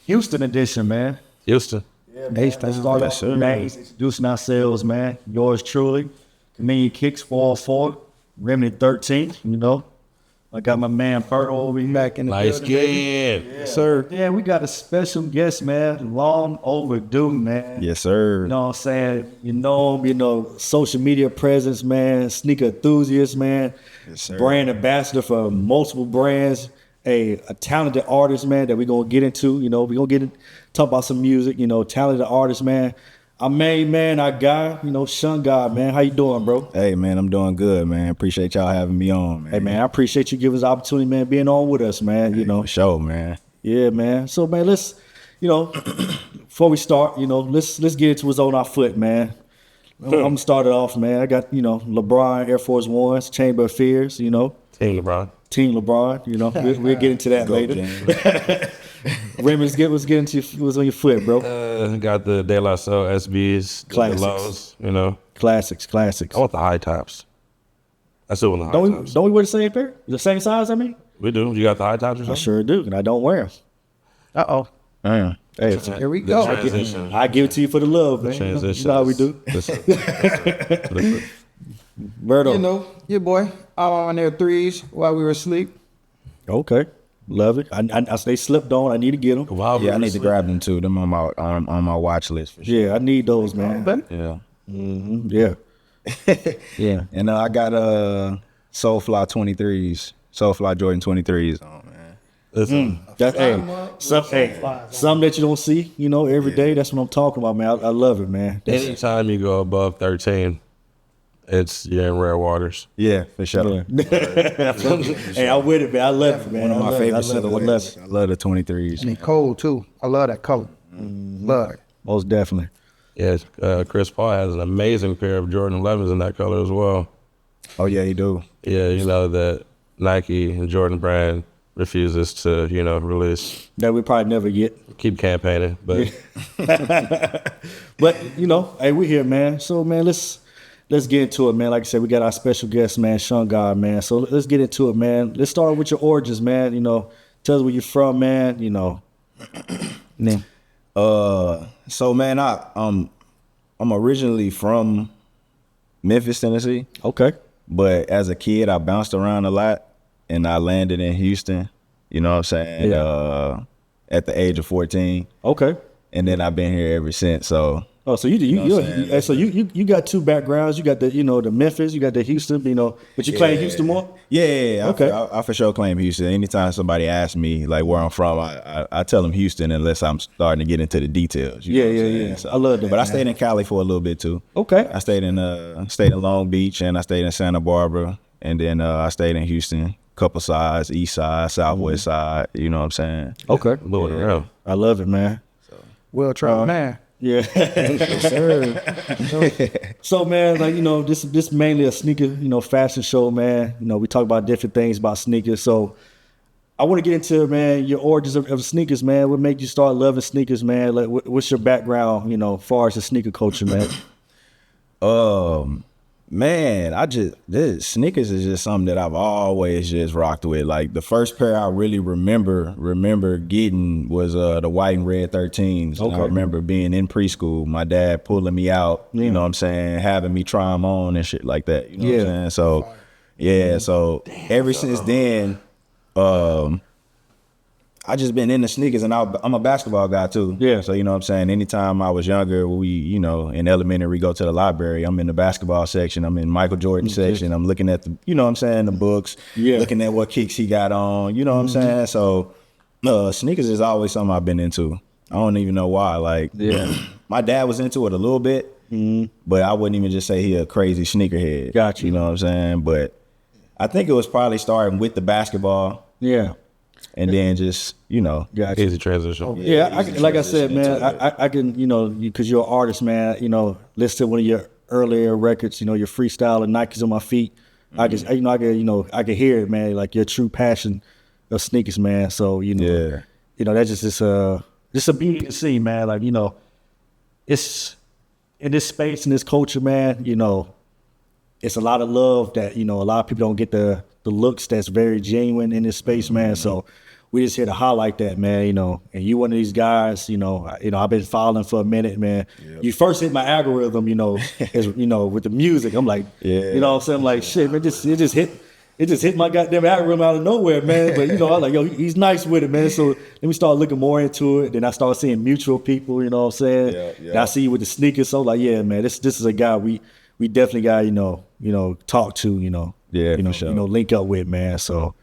Houston edition, man. Houston. Yeah, man. Let's start off, man. Introducing ourselves, man. Yours truly, Comedian Kicks 404, Remnant 13, you know. I got my man Ferto over here. Back in the Nice building, kid. Yeah. sir. Yeah, we got a special guest, man. Long overdue, man. Yes, sir. You know what I'm saying? You know, social media presence, man. Sneaker enthusiast, man. Yes, sir. Brand ambassador for multiple brands. A talented artist, man, that we're going to get into. You know, we're going to talk about some music, you know, talented artist, man. Our main man, our guy, you know, Shun Gawd, man. How you doing, bro? Hey, man, I'm doing good, man. Appreciate y'all having me on, man. Hey, man, I appreciate you giving us the opportunity, man, being on with us, man, you know. For sure, man. Yeah, man. So, man, let's, you know, before we start, you know, let's get into what's on our foot, man. I'm going to start it off, man. I got, you know, LeBron, Air Force Ones, Chamber of Fears, you know. Team LeBron. Team LeBron, you know. We'll get into that later. Raymond, what's on your foot, bro? Got the De La Soul SBs, Classics. the lows, you know. Classics. I want the high tops. I still want the high tops. Don't we wear the same pair? The same size, I mean? We do. You got the high tops or I something? sure do, and I don't wear them. Uh-oh. Hey, Here we The go. transition. I give it to you for the love, man. Transition. You know how we do. Berto. You know, your boy, all on their threes while we were asleep. Okay. Love it. I stay slipped on. I need to get them. Wow, Yeah, I need to grab them too. Them on my watch list for sure. Yeah, I need those, man. Yeah. Yeah. Yeah. And I got Soulfly 23s, Soulfly Jordan 23s on, man. Listen, Something that you don't see, you know, every day. That's what I'm talking about, man. I love it, man. anytime you go above 13, you're in rare waters. Yeah, for sure. Hey, I'm with it, man. I love it, man. One of my favorite I love silhouettes. it. I love the 23s. And they cold too. I love that color. Love it. Most definitely. Yes, Chris Paul has an amazing pair of Jordan 11s in that color as well. Oh, yeah, you do. Yeah, you know that Nike and Jordan brand refuses to, you know, release. That we probably never get. Keep campaigning, but But, you know, hey, we here, man. So, man, let's get into it, man. Like I said, we got our special guest, man, Shun Gawd, man. So let's get into it, man. Let's start with your origins, man. You know, tell us where you're from, man. You know. Yeah. So man, I'm originally from Memphis, Tennessee. Okay. But as a kid, I bounced around a lot, and I landed in Houston. You know what I'm saying? Yeah. At the age of 14, Okay. and then I've been here ever since. So Oh, so you got two backgrounds. You got the, you know, the Memphis, you got the Houston, you know, but you claim Houston more? yeah, Okay. I for sure claim Houston. Anytime somebody asks me like where I'm from, I tell them Houston unless I'm starting to get into the details. You know what I'm saying? Yeah. I love that. But I man. stayed in Cali for a little bit too. Okay. I stayed in Long Beach, and I stayed in Santa Barbara, and then I stayed in Houston, couple sides, east side, southwest side. You know what I'm saying? Okay. moving around. I love it, man. Well traveled man. Yeah. So, man, like, you know, this mainly a sneaker, you know, fashion show, man. You know, we talk about different things about sneakers. So I want to get into, man, your origins of sneakers, man. What made you start loving sneakers, man? Like, what's your background, you know, as far as the sneaker culture, man? Man, this sneakers is just something that I've always just rocked with. Like the first pair I really remember getting was the white and red 13s. And I Okay. remember being in preschool, my dad pulling me out, you know what I'm saying, having me try them on and shit like that. You know what I'm saying? So so ever since then, I just been into sneakers, and I'm a basketball guy too. Yeah. So you know what I'm saying, anytime I was younger, we, you know, in elementary, we go to the library. I'm in the basketball section. I'm in Michael Jordan section. I'm looking at the, you know what I'm saying, the books. Yeah. Looking at what kicks he got on. You know what I'm saying. So sneakers is always something I've been into. I don't even know why. Like, my dad was into it a little bit, but I wouldn't even just say he a crazy sneakerhead. Gotcha. You know what I'm saying. But I think it was probably starting with the basketball. Yeah. And then just, you know. Gotcha. Easy transition. Yeah, like I said, man, I can, you know, because you're an artist, man, you know, listen to one of your earlier records, you know, your freestyle and Nikes on my feet. I can hear it, man, like your true passion of sneakers, man. So, you know, that's just a beauty to see, man. Like, you know, it's in this space, in this culture, man, you know, it's a lot of love that, you know, a lot of people don't get the looks that's very genuine in this space, man. So we just here to highlight that, man. You know, and you one of these guys. You know, I've been following for a minute, man. Yep. You first hit my algorithm, you know, with the music. I'm like, you know what I'm saying? I'm like, shit, man, it just hit my goddamn algorithm out of nowhere, man. But, you know, I'm like, yo, he's nice with it, man. So then we start looking more into it. Then I start seeing mutual people, you know what I'm saying? Yeah. And I see you with the sneakers. So I'm like, yeah, man, this is a guy we definitely got, you know, talk to, you know. Yeah, you know, sure. You know, link up with, man. So,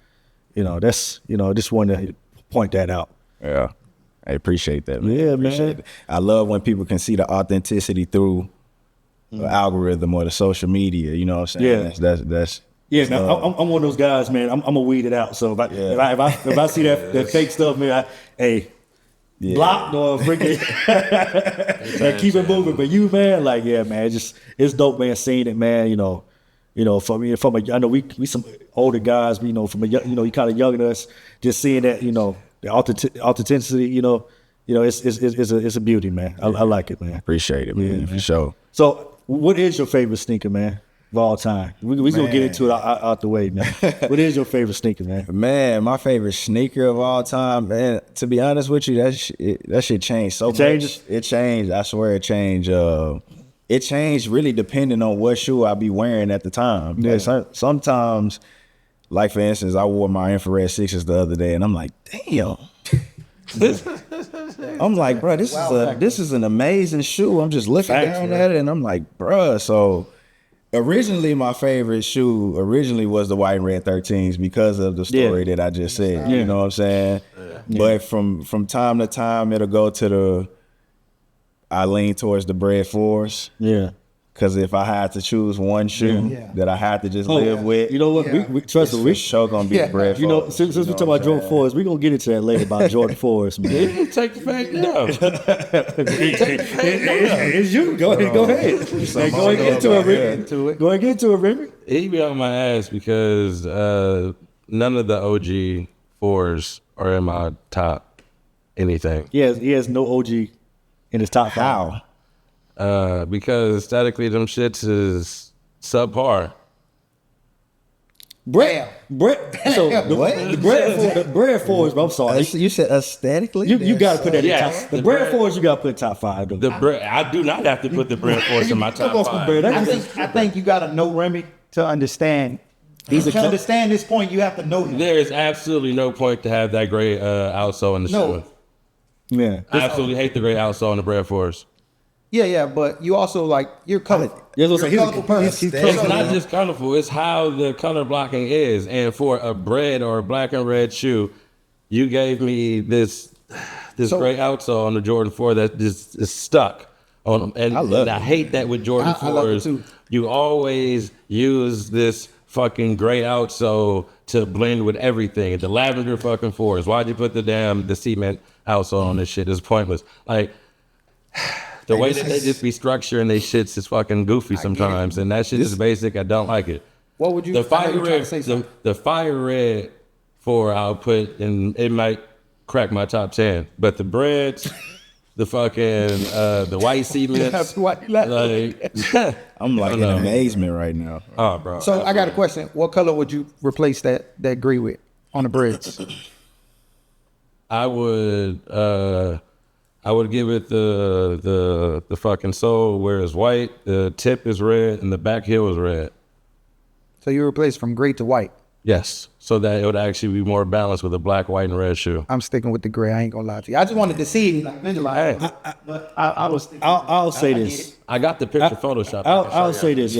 you know, that's, you know, just wanted to point that out. Yeah. I appreciate that, man. Yeah, man. I love when people can see the authenticity through the algorithm or the social media, you know what I'm saying? Yeah. That's yeah, man, I'm one of those guys, man. I'm gonna weed it out. So if I see that fake stuff, man, blocked or freaking keep it moving. But you, man, like, yeah, man, it's dope, man. Seeing it, man. You know, I know we some older guys, you know, you kind of younger than us, just seeing that, you know, the authenticity, you know, it's a beauty, man. I like it, man. Appreciate it, man, for sure. So, what is your favorite sneaker, man? Of all time, we're gonna get into it out the way, man. What is your favorite sneaker, man? Man, my favorite sneaker of all time, man. To be honest with you, that shit changed so much. It changed. I swear it changed. It changed really depending on what shoe I be wearing at the time. Yeah. Sometimes, like for instance, I wore my infrared 6s the other day, and I'm like, damn. I'm like, bro, this is an amazing shoe. I'm just looking down at it, and I'm like, bro. So originally, my favorite shoe was the white and red 13s because of the story that I just said. You know what I'm saying? Yeah. But from time to time, it'll go to I lean towards the Bred 4s. Yeah. Because if I had to choose one shoe that I had to just live with, you know what? We trust me. We sure gonna be the Bred 4s. You know, since we talk about Jordan 4s, we're gonna get into that later about Jordan 4s, man. Take the fact down. It's you. Go ahead. Go ahead get into it. Go ahead, get into it, Remy. He be on my ass because none of the OG 4s are in my top anything. He has no OG in his top 5. Because aesthetically, them shits is subpar. So the Bred 4s, bro, I'm sorry. You said aesthetically? You got to put that in top. The Bred 4s, you got to put top 5. Though. I do not have to put the Bred 4s in my top 5. I think you got to know Remy to understand. To understand this point, you have to know him. There is absolutely no point to have that gray outsole in the shoe. Yeah. I absolutely hate the gray outsole in the Bred 4s. Yeah, but you also like you're colorful. He's It's not just colorful; it's how the color blocking is. And for a Bred or a black and red shoe, you gave me this gray outsole on the Jordan 4 that just is stuck on them. And I hate that with Jordan 4s. You always use this fucking gray outsole to blend with everything. The lavender fucking 4s. Why'd you put the cement outsole on this shit? It's pointless. Like. The way that they just be structuring they shits is fucking goofy sometimes, and that shit is basic. I don't like it. What would you? The fire red 4 I'll put, and it might crack my top 10. But the Breds, the fucking the white cements, like I'm like in amazement right now. Oh, bro. So I got a question. What color would you replace that gray with on the Breds? I would give it the fucking sole where it's white, the tip is red, and the back heel is red. So you replace from gray to white? Yes, so that it would actually be more balanced with a black, white, and red shoe. I'm sticking with the gray. I ain't gonna lie to you. I just wanted to see it. I'll say this. I got the picture Photoshop. I'll say this.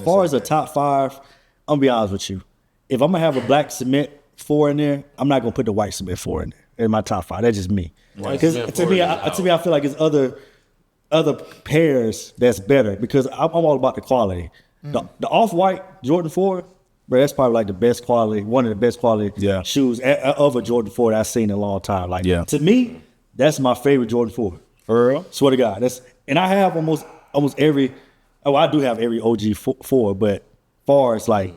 Far as a top 5, I'm gonna be honest with you. If I'm gonna have a black cement 4 in there, I'm not gonna put the white cement 4 in there in my top 5. That's just me. Because to me, I feel like it's other pairs that's better because I'm all about the quality. The off-white Jordan 4, bro, that's probably like the best quality, one of the best quality shoes of a Jordan 4 that I've seen in a long time. Like to me, that's my favorite Jordan 4. For real? Swear to God. And I have almost every. Oh, I do have every OG 4, but far as like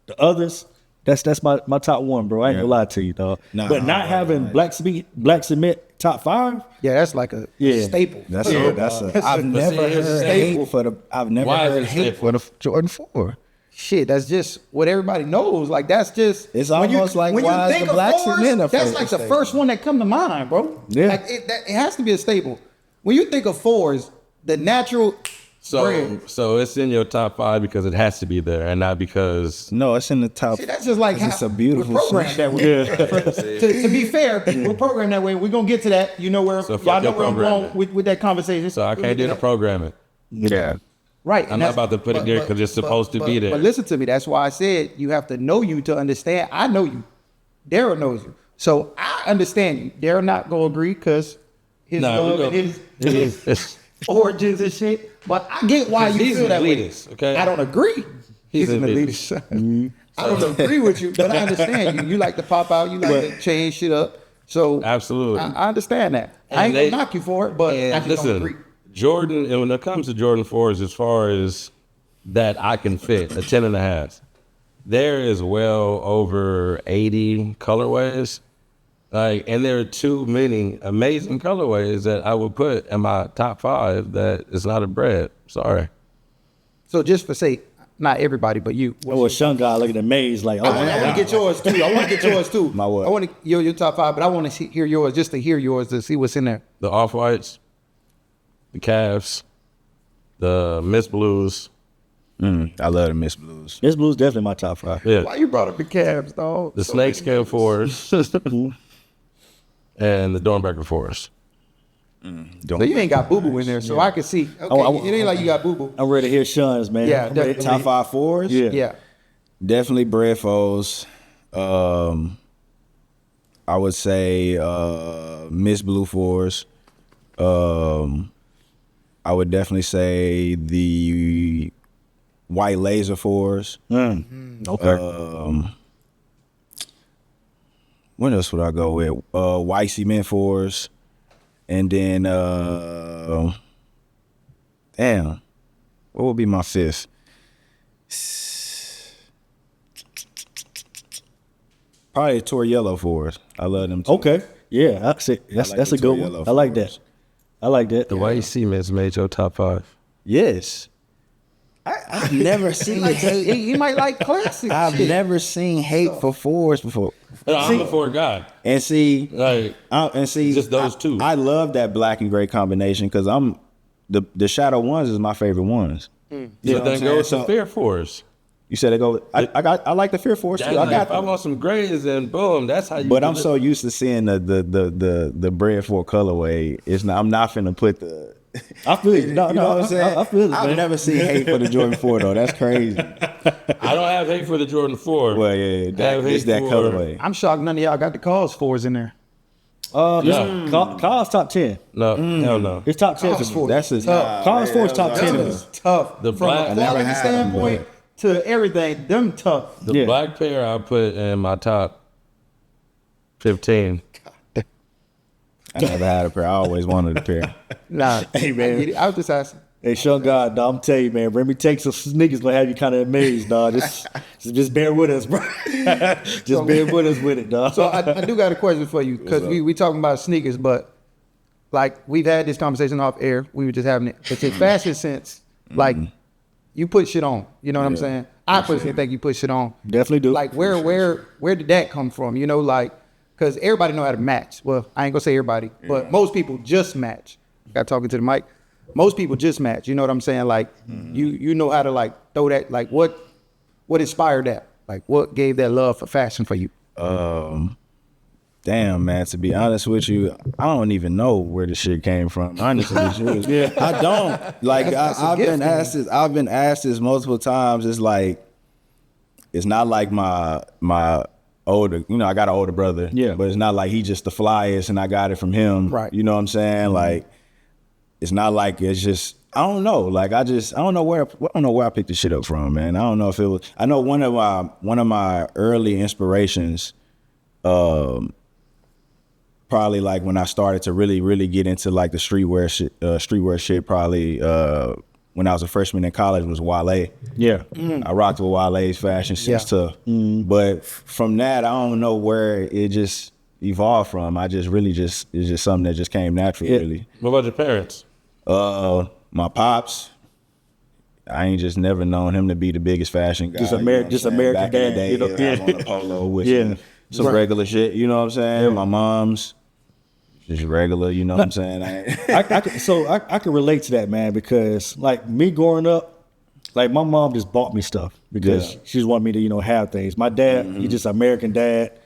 the others. That's my top 1, bro. I ain't gonna lie to you, dog. But not having black cement top 5, that's like a staple. I've never heard hate for the Jordan 4. shit, that's just what everybody knows. Like that's just It's almost like why is the blacks in there? That's like the first one that come to mind, bro. Yeah. Like it has to be a staple. When you think of fours, the natural brand. So it's in your top 5 because it has to be there, and not because No, it's in the top. See, that's just like it's a beautiful we're programmed that way. To be fair, we're programmed that way. We're gonna get to that. You know where So fuck y'all know your where I'm going programming. with that conversation. so I can't do the programming. Yeah. Right. I'm not about to put it there because it's supposed to be there. But listen to me. That's why I said you have to know you to understand. I know you. Daryl knows you. So I understand you. Daryl not going to agree because his love and his origins and shit. But I get why you He's feel that way. elitist, okay? I don't agree. He's an elitist. elitist. I don't agree with you, but I understand you. You like to pop out. You like to change shit up. So Absolutely. I understand that. I ain't going to knock you for it, but I just don't agree. Jordan, and when it comes to Jordan 4s, as far as that I can fit, a 10 and a half, there is well over 80 colorways. And there are too many amazing colorways that I would put in my top 5 that is not a bread. Sorry. So just for sake, not everybody, but you. Well, Shun guy looking amazed like, I want to get yours too. I want to get yours too. My what? I want to your top 5, but I want to hear yours just to hear yours to see what's in there. The Off-Whites, the Cavs, the Miss Blues. I love the Miss Blues. Miss Blue's definitely my top 5. Yeah. Why you brought up the Cavs, dog? The Snakeskin 4s. And the Dornbecker 4s. So you ain't got Boo Boo in there, so I can see. Okay, it ain't like you got Boo Boo. I'm ready to hear Shun's, man. Yeah, I'm ready- definitely. Top 5 fours? Yeah. Yeah. Definitely bread foes. I would say Miss Blue fours. I would definitely say the white laser fours. Okay. What else would I go with? White cement fours. And then damn, what would be my 5th? Probably Tour Yellow fours. I love them too. Okay. Yeah, that's it. That's like that's the a good Tour one. Yellow I like fours. that. I like that. The white cements made your top 5. Yes. I've never seen He might like classic. I've never seen hate for fours before. I'm a 4 guy. And see, Like, just those two. I love that black and gray combination because I'm the shadow ones is my favorite ones. so what then I'm go saying? with So- the fair 4s. You said they go. I like the fear fours too. That's I like, got if I them. want some grays, and boom, that's how you. But do I'm it. so used to seeing the bread for colorway. It's not. I'm not finna put the. I feel you. No, You know what I'm saying? I feel it, I've man. never seen hate for the Jordan 4 though. That's crazy. I don't have hate for the Jordan 4. Well, yeah, I have it's hate that for- colorway. I'm shocked none of y'all got the cause fours in there. Yeah. Kyle's top 10. No, hell no. His top 10 Kyle's for me. four. That's his. Kyle's 4 is top 10 Them of is them. tough. The From black- a I never quality had them, standpoint to everything, them tough. The Yeah. black pair I put in my top 15. I never had a pair. I always wanted a pair. Nah, Hey, man. I get it. I was just asking. Hey, Shun God, dog, I'm telling you, man, Remy takes some sneakers gonna have you kind of amazed, dog. Just bear with us, bro. Just bear with us with it, dog. So I do got a question for you because we talking about sneakers, but like we've had this conversation off air. We were just having it. But your fashion sense, like you put shit on. You know what I'm saying? I personally think you put shit on. Definitely do. Like where did that come from? You know, like because everybody know how to match. Well, I ain't gonna say everybody, but most people just match. Got talking to the mic. Most people just match. You know what I'm saying? Like you know how to like throw that. Like what inspired that? Like what gave that love for fashion for you? Damn, man. To be honest with you, I don't even know where the shit came from. Honestly, with you. I don't. Like I've been asked this. I've been asked this multiple times. It's like it's not like my older. You know, I got an older brother. Yeah. But it's not like he just the flyest and I got it from him. Right. You know what I'm saying? Like it's not like it's just. I don't know. Like I don't know where I picked this shit up from, man. I don't know if it was. I know one of my early inspirations. Probably like when I started to really get into like the streetwear shit. Probably when I was a freshman in college was Wale. yeah. I rocked with Wale's fashion sense tough. But from that, I don't know where it just evolved from. It's just something that just came natural. Yeah. Really. What about your parents? My pops, I ain't just never known him to be the biggest fashion guy. Just you know what I'm just saying? American Back in the dad, day, you know? yeah. On a polo with Yeah. some regular shit. You know what I'm saying? My mom's just regular. You know what I'm saying? I can relate to that, man, because like me growing up, like my mom just bought me stuff because she just wanted me to, you know, have things. My dad, he just American dad,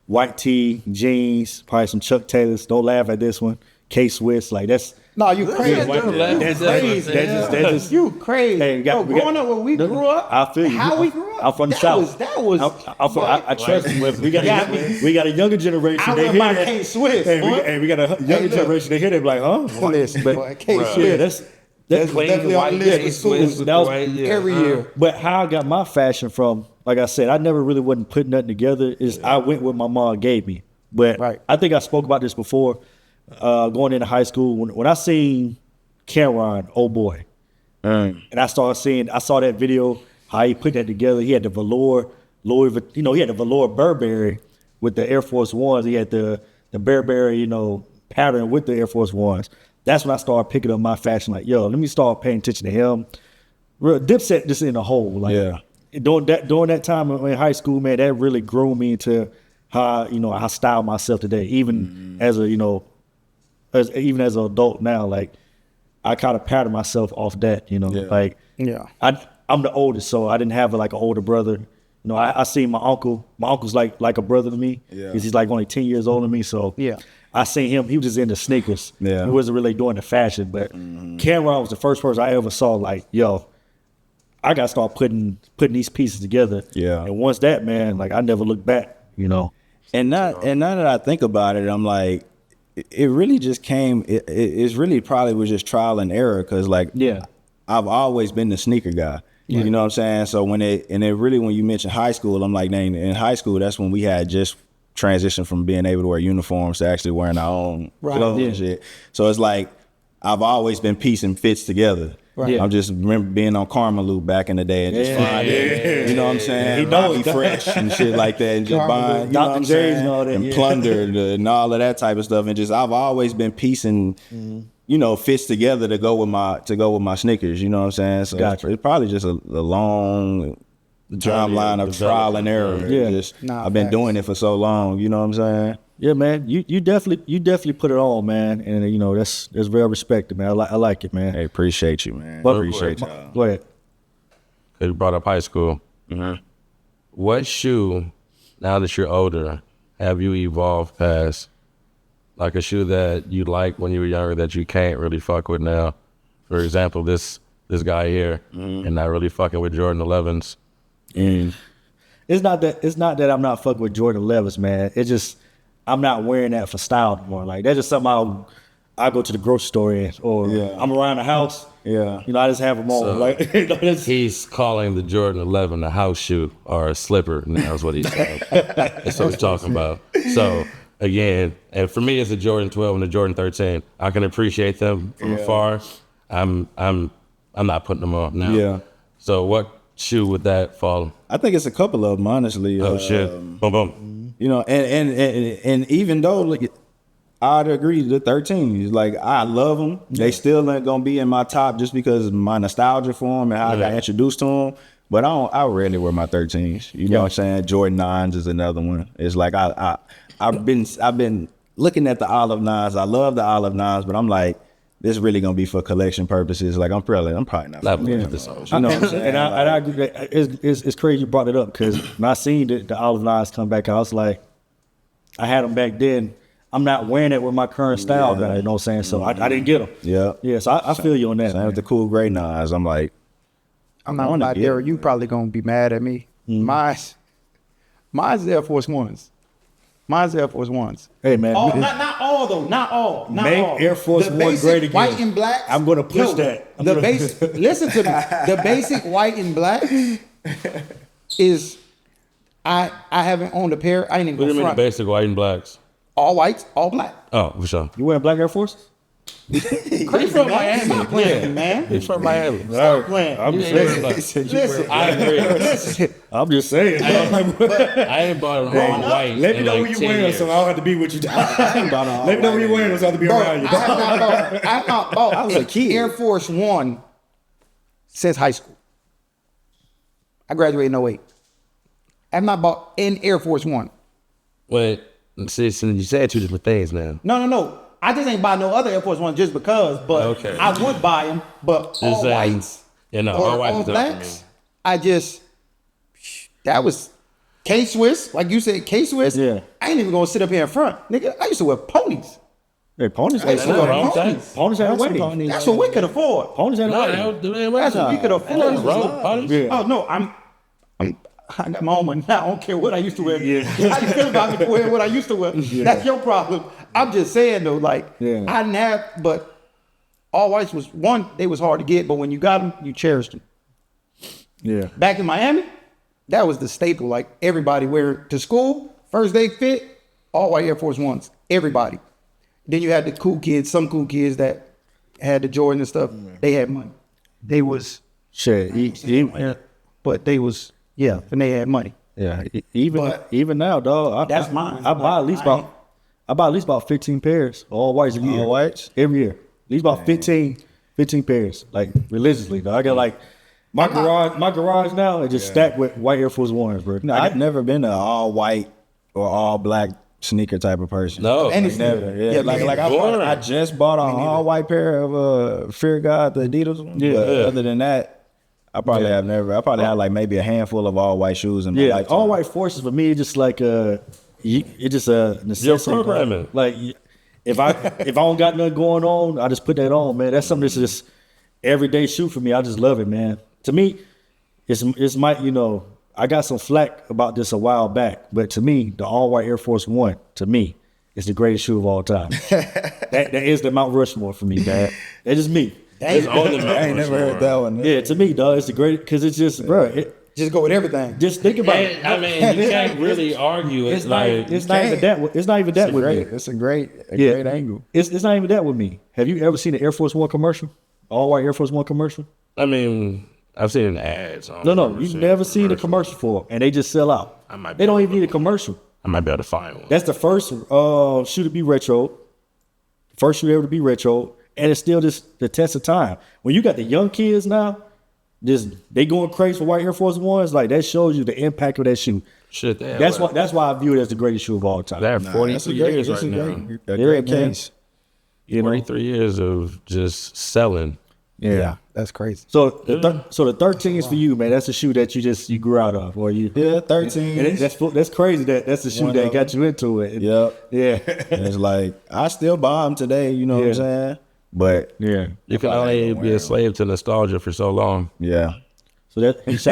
white tee, jeans, probably some Chuck Taylors. Don't laugh at this one. K-Swiss, like that's. No, you crazy. That's crazy. That's just You crazy. Hey, growing up when we grew up, I feel you. how we grew up. I'm from the South. I trust you. We got a younger generation. I They went hear by that. K-Swiss. Hey, we got a younger generation. They hear that, be like, huh? Listen, boy, K-Swiss. Yeah, that's definitely on the list for schools every year. But how I got my fashion from, like I said, I never really wasn't putting nothing together. I went with my mom gave me. But I think I spoke about this before. Going into high school, when I seen Cameron, oh boy, and I saw that video, how he put that together. He had the velour Louis, he had the velour Burberry with the Air Force Ones. He had the Burberry, pattern with the Air Force Ones. That's when I started picking up my fashion. Like, yo, let me start paying attention to him. Dipset just in a whole. Like, during that time in high school, man, that really grew me into how I style myself today. Even as even as an adult now, like I kind of pattern myself off that. I'm the oldest, so I didn't have like an older brother. I seen my uncle. My uncle's like a brother to me. Because he's like only 10 years older than me. So I seen him. He was just into sneakers. He wasn't really doing the fashion. But Cameron was the first person I ever saw like, yo, I got to start putting these pieces together. And once that, man, like I never looked back, And now that I think about it, I'm like, it really just came, it's really probably was just trial and error. Cause like, I've always been the sneaker guy. You know what I'm saying? So when you mention high school, I'm like, dang, in high school, that's when we had just transitioned from being able to wear uniforms to actually wearing our own clothes and shit. So it's like, I've always been piecing fits together. I'm just remember being on Karma Loop back in the day and just finding, you know what I'm saying? Robbie Fresh and shit like that, and just buying, you know what I'm saying? And all that, and Plunder and all of that type of stuff. And just I've always been piecing, fits together to go with my sneakers. You know what I'm saying? So it's probably just a long timeline of trial and error. I've been doing it for so long. You know what I'm saying? Yeah, man, you definitely put it on, man, and that's very respected, man. I like it, man. Hey, appreciate you, man. But, appreciate y'all. Go ahead. You brought up high school. What shoe, now that you're older, have you evolved past? Like a shoe that you liked when you were younger that you can't really fuck with now. For example, this guy here, and not really fucking with Jordan 11s. It's not that I'm not fucking with Jordan 11s, man. It's just I'm not wearing that for style anymore. Like that's just something I go to the grocery store or I'm around the house. I just have them on. So he's calling the Jordan 11 a house shoe or a slipper. Now is what he's saying. That's what he's talking about. So again, and for me, it's a Jordan 12 and a Jordan 13. I can appreciate them from afar. I'm not putting them on now. So what shoe would that fall? I think it's a couple of them, honestly. Oh shit! Boom boom. And even though like, I'd agree the 13s, like I love them. They still ain't gonna be in my top just because of my nostalgia for them and how I got introduced to them. But I rarely wear my 13s. You know what I'm saying? Jordan 9s is another one. It's like I've been looking at the olive 9s. I love the olive 9s, but I'm like, this really gonna be for collection purposes. Like I'm probably not. This you know what I'm saying? And I agree that it's crazy you brought it up because when I seen the olive 9s come back, I was like, I had them back then. I'm not wearing it with my current style, guy. You know what I'm saying? So I didn't get them. Yeah. So I feel you on that. Same with the cool gray 9s. I'm like, I'm not gonna lie, Derek. You probably gonna be mad at me. Mine's Air Force Ones. Mine's Air Force Ones. Hey man, not all though. Not all. Make all. Air Force One great again. White and black. I'm gonna push that. Listen to me. The basic white and black is. I haven't owned a pair. I ain't even. What do you mean the basic white and blacks? All whites, all black. Oh, for sure. You wearing black Air Forces? He's from Miami. Stop playing, man. He's from Miami. Stop playing. I'm just saying. Listen, I agree. Listen. I'm just saying. I ain't bought a whole white. Let me know like what you wearing, so I don't have to be with you. Let me know what you wearing, so I have to be around you. I have not bought. I was a kid. Air Force One since high school. I graduated in 08. I have not bought an Air Force One. Wait, see, so you said two different things now. No. I just ain't buy no other Air Force One just because, but Okay. I would buy them, but Just all saying, whites you know, or all whites all is up for blacks, that was K-Swiss, like you said, K-Swiss. Yeah. I ain't even gonna sit up here in front. Nigga, I used to wear ponies. Hey, ponies I used to had wear wrong ponies. thing. ponies had a wedding. That's what we could afford. Ponies had a No, wedding. they don't do that. That's what we could afford. That's wrong. Yeah. Oh no, I got my own money now. I don't care what I used to wear. How you feel about me wearing what I used to wear? That's your problem. I'm just saying though, like I didn't have, but all whites was one. They was hard to get, but when you got them, you cherished them. Yeah. Back in Miami, that was the staple. Like everybody wear to school, first day fit, all white Air Force Ones. Everybody. Then you had the cool kids, some cool kids that had the Jordan and stuff. They had money. They was Shit. but they was and they had money. Yeah. Even now, dog. That's mine. I buy at least about 15 pairs, all whites a year. All whites? Every year. At least about 15 pairs, like religiously. Dog. I got like my garage now is just stacked with white Air Force Ones, bro. No, I've never been an all white or all black sneaker type of person. No. Any Never. Yeah, like boring. I just bought an all white pair of Fear God, the Adidas one. Yeah. But Yeah. other than that, I probably have never. I probably had like maybe a handful of all white shoes in my Yeah, lifetime. all white forces for me, it's just like it's just a necessity. Your programming. Like if I don't got nothing going on, I just put that on, man. That's something that's just everyday shoe for me. I just love it, man. To me, it's my I got some flack about this a while back, but to me, the all white Air Force One to me is the greatest shoe of all time. that is the Mount Rushmore for me, man. That's just me. It's on the I ain't never heard that one. Yeah, to me, dog, it's the great because it's just, bro. Just go with everything. Just think about it. I mean, you can't really argue it. It's not even that. It's not even that with me. It's a great Yeah. angle. It's not even that with me. Have you ever seen an Air Force One commercial? All white Air Force One commercial? I mean, I've seen ads. No, you've never seen a commercial for them, and they just sell out. I might be They don't able even need a commercial. I might be able to find one. That's the first shoe to be retro. First shoe ever to be retro, and it's still just the test of time. When you got the young kids now, they going crazy for white Air Force Ones. Like that shows you the impact of that shoe. Shit, That's why I view it as the greatest shoe of all time. They have 43 years That's right a now. great man. case. You know? 43 years of just selling. Yeah. That's crazy. So the 13 is for you, man. That's the shoe that you grew out of, or you. Yeah, 13. And that's crazy. That's the shoe One that of got you into it. Yep. Yeah. And it's like I still buy them today. You know what I'm saying? But Yeah. You can only be a slave to nostalgia for so long. yeah, So that he's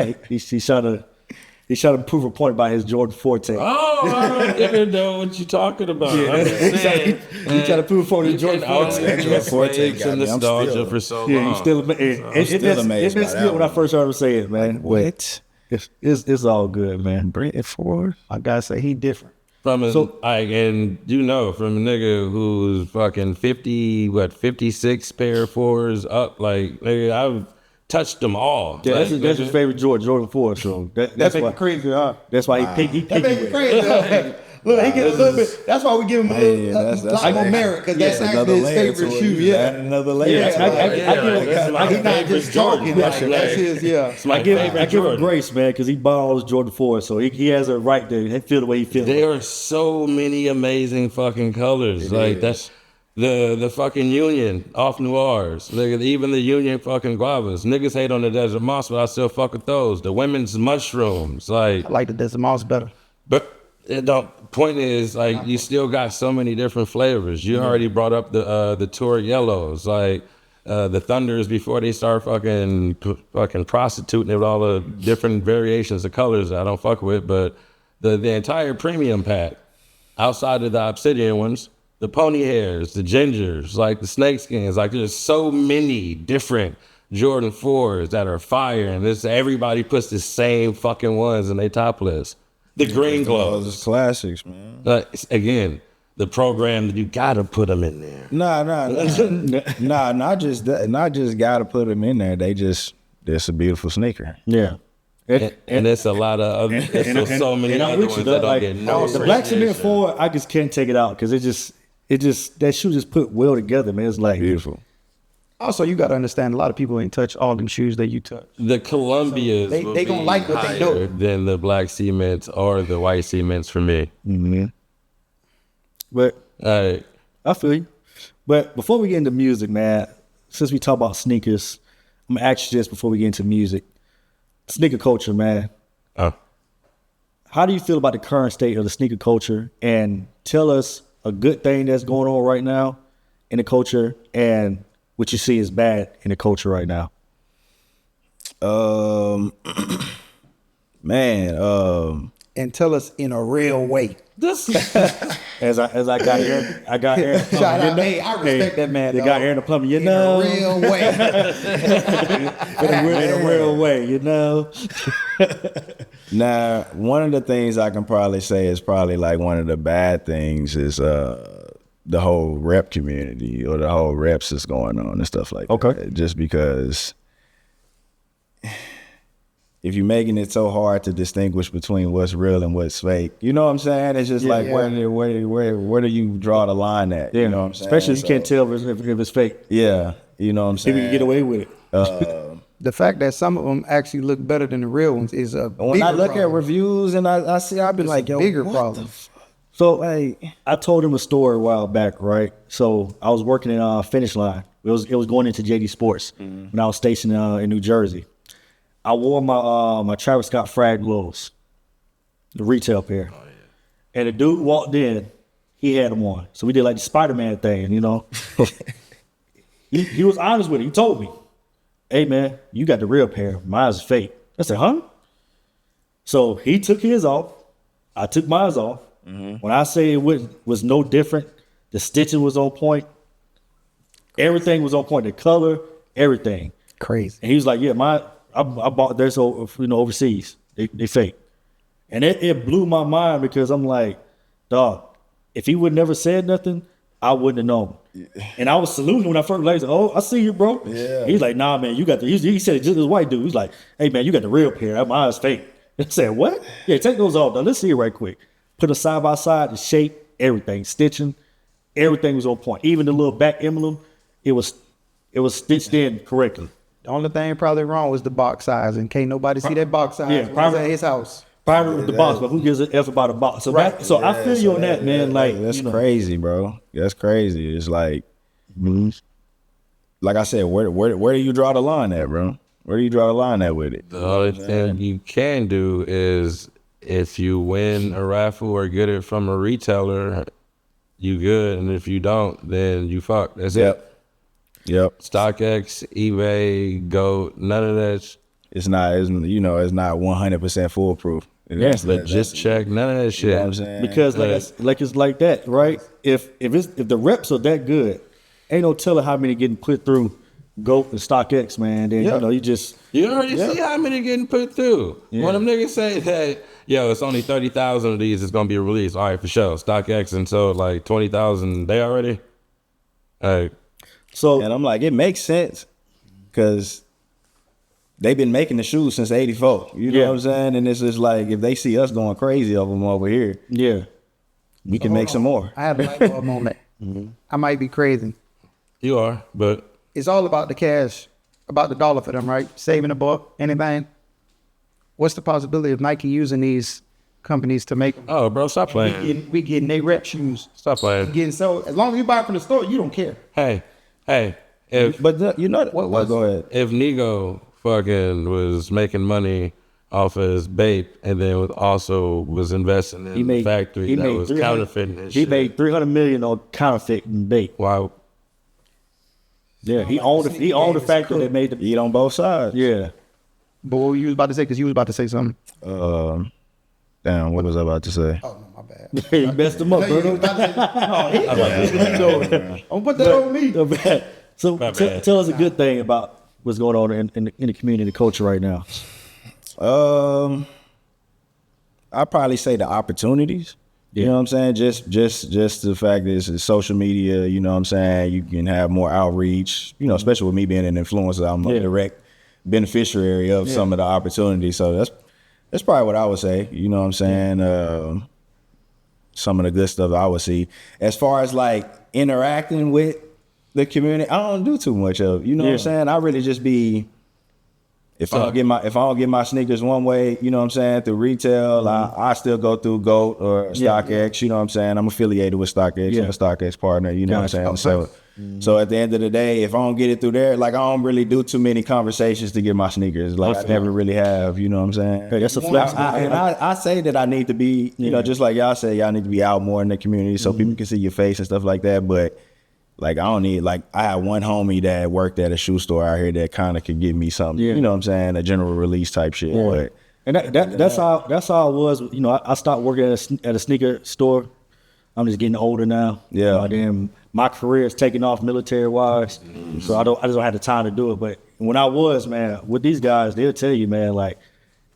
trying to prove a point by his Jordan 14. Oh, I don't even know what you're talking about. I'm just saying, He's trying to prove a point you with Jordan can only 14. be a Jordan 14 slave to got me. I'm nostalgia still- for so Yeah, long. he's still amazed. still amazed by It's that good when I one. first heard him say it, man. what? It's all good, man. Brit for? I gotta say he different. From a, So- and from a nigga who's fucking 56 pair of fours up, like, nigga, I've touched them all. Yeah, Like, that's his favorite Jordan 4. So that's That's why crazy, huh? that's why he That picked make me it. crazy. Huh? Look, he get a little bit. That's why we give him a Hey, little lot more merit because that's another actually his layer favorite to it. shoe. You Yeah, add another layer. Yeah, to I it. that's my he's not favorite just talking. Jordan. Like, that's his. Yeah. I give him grace, man, because he bought all his Jordan 4, so he has a right to feel the way he feels. There are so many amazing fucking colors. Like that's the fucking Union off Noirs. Like, even the Union fucking guavas. Niggas hate on the Desert Moss, but I still fuck with those. The women's mushrooms. Like, I like the Desert Moss better. but the point is, like, you still got so many different flavors. You already brought up the Tour Yellows, like the Thunders before they start fucking prostituting it with all the different variations of colors I don't fuck with. But the entire premium pack, outside of the Obsidian ones, the pony hairs, the gingers, like the snake skins, like there's so many different Jordan 4s that are fire, and everybody puts the same fucking ones in their top list. The green Those gloves. is classics, man. Again, the program, you gotta put them in there. Nah, not just that, not just gotta put them in there. It's a beautiful sneaker. Yeah. And there's a lot of other, there's so many and I'm other with ones you, that though, don't like, get no the black cement appreciation. 4, I just can't take it out because it just that shoe just put well together, man. It's like Beautiful. Also, you got to understand, a lot of people ain't touch all them shoes that you touch. The Columbias So will they gonna be like what they know. higher than the black cements or the white cements for me. But Like, I feel you. But before we get into music, man, since we talk about sneakers, I'm gonna ask you this before we get into music. Sneaker culture, man. How do you feel about the current state of the sneaker culture? And tell us a good thing that's going on right now in the culture and what you see is bad in the culture right now. And tell us in a real way. As I got here, I got Aaron. Shout out, hey, I respect that man. You got Aaron the plumber, you know. In a real way. in a real way, you know. Now, one of the things I can probably say is probably like one of the bad things is the whole rep community or the whole reps that's going on and stuff like that. Just because if you're making it so hard to distinguish between what's real and what's fake, you know what I'm saying? It's just where do you draw the line at? Yeah, you know what I'm saying? especially if you can't tell if it's fake. Yeah, you know what I'm saying? People can get away with it. The fact that some of them actually look better than the real ones is a when I look problem. at reviews and I see, I'll be like, yo, bigger what problem. So I told him a story a while back, right? So I was working in Finish Line. It was going into JD Sports when I was stationed in New Jersey. I wore my Travis Scott Frag gloves, the retail pair. Oh, yeah. And the dude walked in, he had them on. So we did like the Spider-Man thing, you know. he was honest with it. He told me, hey man, you got the real pair. Mine's fake. I said, huh? So he took his off. I took mine off. When I say it was no different, the stitching was on point. Everything was on point. The color, everything. Crazy. And he was like, yeah, I bought theirs overseas. They fake. And it blew my mind because I'm like, dog, if he would never said nothing, I wouldn't have known. And I was saluting when I first like, oh, I see you, bro. Yeah. He's like, nah, man, you got the. He said, just this white dude. He's like, hey, man, you got the real pair. Mine's fake. I said, what? Yeah, take those off, though. Let's see it right quick. Put them side by side, the shape, everything, stitching, everything was on point. Even the little back emblem, it was stitched in correctly. The only thing probably wrong was the box size, and can't nobody see that box size. Yeah, probably at his house. Probably with the box, but who gives a F about a box? So, right. I feel you on that, man. Like that's crazy, bro. That's crazy. It's like I said, where do you draw the line at, bro? Where do you draw the line at with it? The only thing you can do is if you win a raffle or get it from a retailer, you good. And if you don't, then you fuck. That's it. Yep. StockX, eBay, Go, none of that. It's not 100% foolproof. Yes, just check none of that shit. You know what I'm saying? Because it's like that, right? If the reps are that good, ain't no telling how many getting put through Go and StockX, man. Then you already see how many getting put through. Yeah. When them niggas say that, yo, it's only 30,000 of these is gonna be released. All right, for sure. StockX and so like 20,000 they already. So and I'm like, it makes sense because they've been making the shoes since '84. You know what I'm saying? And it's just like if they see us going crazy over them over here, we can make some more. I had a light bulb moment. I might be crazy. You are, but it's all about the cash, about the dollar for them, right? Saving a buck, anything. What's the possibility of Nike using these companies to make them? Oh, bro, stop playing. We getting they rep shoes. Stop playing. Getting so as long as you buy it from the store, you don't care. Hey, But you know what? Go ahead. If Nego fucking was making money off of his vape and then was investing in the factory that was counterfeiting his shit. He made $300 million on counterfeiting vape. Wow. Yeah, he owned the factory that made the Eat on both sides. Yeah. But what you was about to say? Because you was about to say something. Damn, what was I about to say? Oh no, my bad. You messed him up, bro. Don't put that on me. So tell us a good thing about what's going on in the community, the culture right now. I'd probably say the opportunities. You know what I'm saying? Just the fact that it's social media, you know what I'm saying? You can have more outreach, you know, especially with me being an influencer, I'm a direct beneficiary of some of the opportunities. So that's probably what I would say, you know what I'm saying? Some of the good stuff I would see. As far as like interacting with the community, I don't do too much of. You know what I'm saying? I really just be. If I don't get my sneakers one way, you know what I'm saying, through retail, I still go through Gawd or StockX, you know what I'm saying? I'm affiliated with StockX. I'm a StockX partner, you know what I'm saying? So at the end of the day, if I don't get it through there, like I don't really do too many conversations to get my sneakers. Like I never really have, you know what I'm saying? Hey, that's a flex. I say that I need to be, you know, just like y'all say, y'all need to be out more in the community so people can see your face and stuff like that. But like I don't need, like I had one homie that worked at a shoe store out here that kind of could give me something, you know what I'm saying, a general release type shit. But and that's how it was. You know, I stopped working at a sneaker store. I'm just getting older now. Yeah. Then my career is taking off military wise, so I just don't have the time to do it. But when I was, man, with these guys, they'll tell you, man, like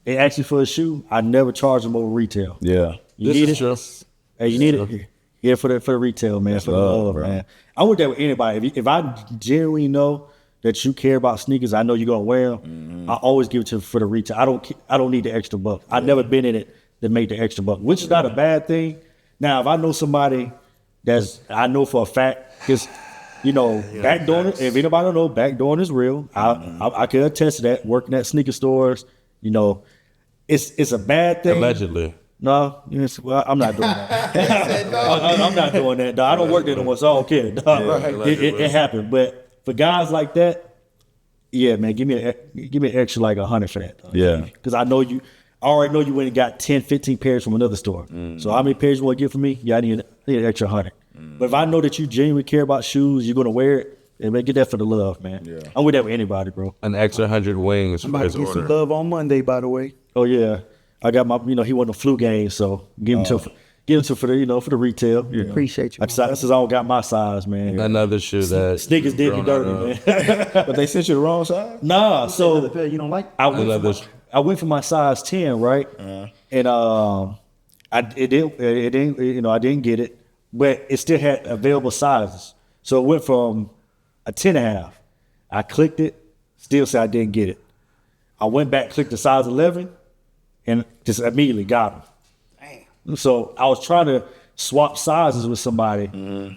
they ask you for a shoe, I never charge them over retail. yeah, You need it. Hey, you need it. Yeah, for the retail, man, for the love, man. I would there with anybody. If I genuinely know that you care about sneakers, I know you're gonna wear them. I always give it to for the retail. I don't need the extra buck. I've never been in it to make the extra buck, which is not a bad thing. Now, if I know somebody I know for a fact, because you know, backdooring. If anybody don't know, backdooring is real. I can attest to that. Working at sneaker stores, you know, it's a bad thing. Allegedly. No, well, I'm not doing that. I'm not doing that. Dog. I don't work there no more, so I don't care. Dog. It happened, but for guys like that, yeah, man, give me an extra like 100 for that. Dog. Yeah, because I already know you went and got 10, 15 pairs from another store. So how many pairs you want to get from me? Yeah, I need an extra 100. But if I know that you genuinely care about shoes, you're gonna wear it. And man, get that for the love, man. Yeah. I'm with that with anybody, bro. An extra 100 wings. I'm about to get some love on Monday, by the way. Oh yeah. I got my, you know, he won the flu game, so give him to for the, you know, for the retail. Yeah. Appreciate you. That's I don't got my size, man. Another shoe that Sneakers did me dirty, man. but they sent you the wrong size. Nah, so pair you don't like? I went for my size 10, right? And I didn't, you know, I didn't get it, but it still had available sizes. So it went from a 10.5. I clicked it, still said I didn't get it. I went back, clicked the size 11. And just immediately got them. Damn. So I was trying to swap sizes with somebody,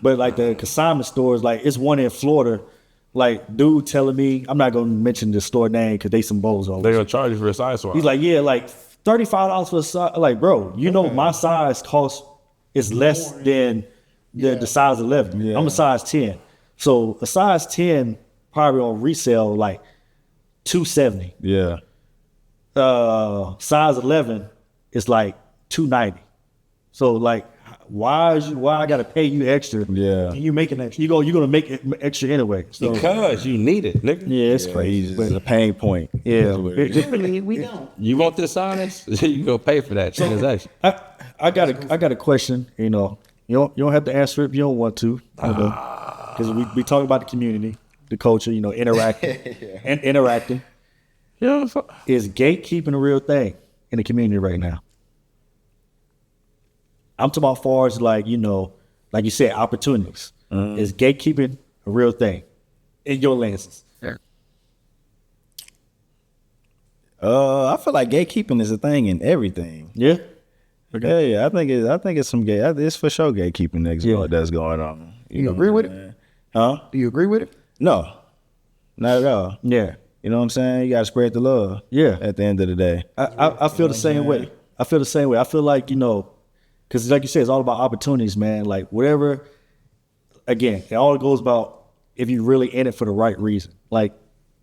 but like the consignment stores, like it's one in Florida, like dude telling me, I'm not gonna mention the store name because they some bozos. they're gonna charge you for a size swap. He's like, yeah, like $35 for a size. Like, bro, you know my size is less than the size 11. Yeah. I'm a size 10. So a size 10 probably on resale like $270. Yeah. Size 11 is like $290. So like, why I gotta pay you extra? Yeah, you making that? You're gonna make it extra anyway. So. Because you need it, nigga. Yeah, it's crazy. It's a pain point. Yeah, really, we don't. You want this size? You gonna pay for that transaction. I got a question. You know, you don't have to answer it if you don't want to. Because we talk about the community, the culture. You know, interacting and interacting. Yeah, is gatekeeping a real thing in the community right now? I'm talking about far as like, you know, like you said, opportunities. Is gatekeeping a real thing in your lenses? Yeah. I feel like gatekeeping is a thing in everything. Yeah. Okay. Yeah, I think it's some it's for sure gatekeeping that's going on. You agree with it? Huh? Do you agree with it? No, not at all. Yeah. You know what I'm saying? You got to spread the love. Yeah. At the end of the day. I feel the same way. I feel the same way. I feel like, you know, because like you said, it's all about opportunities, man. Like whatever, again, it all goes about if you really in it for the right reason. Like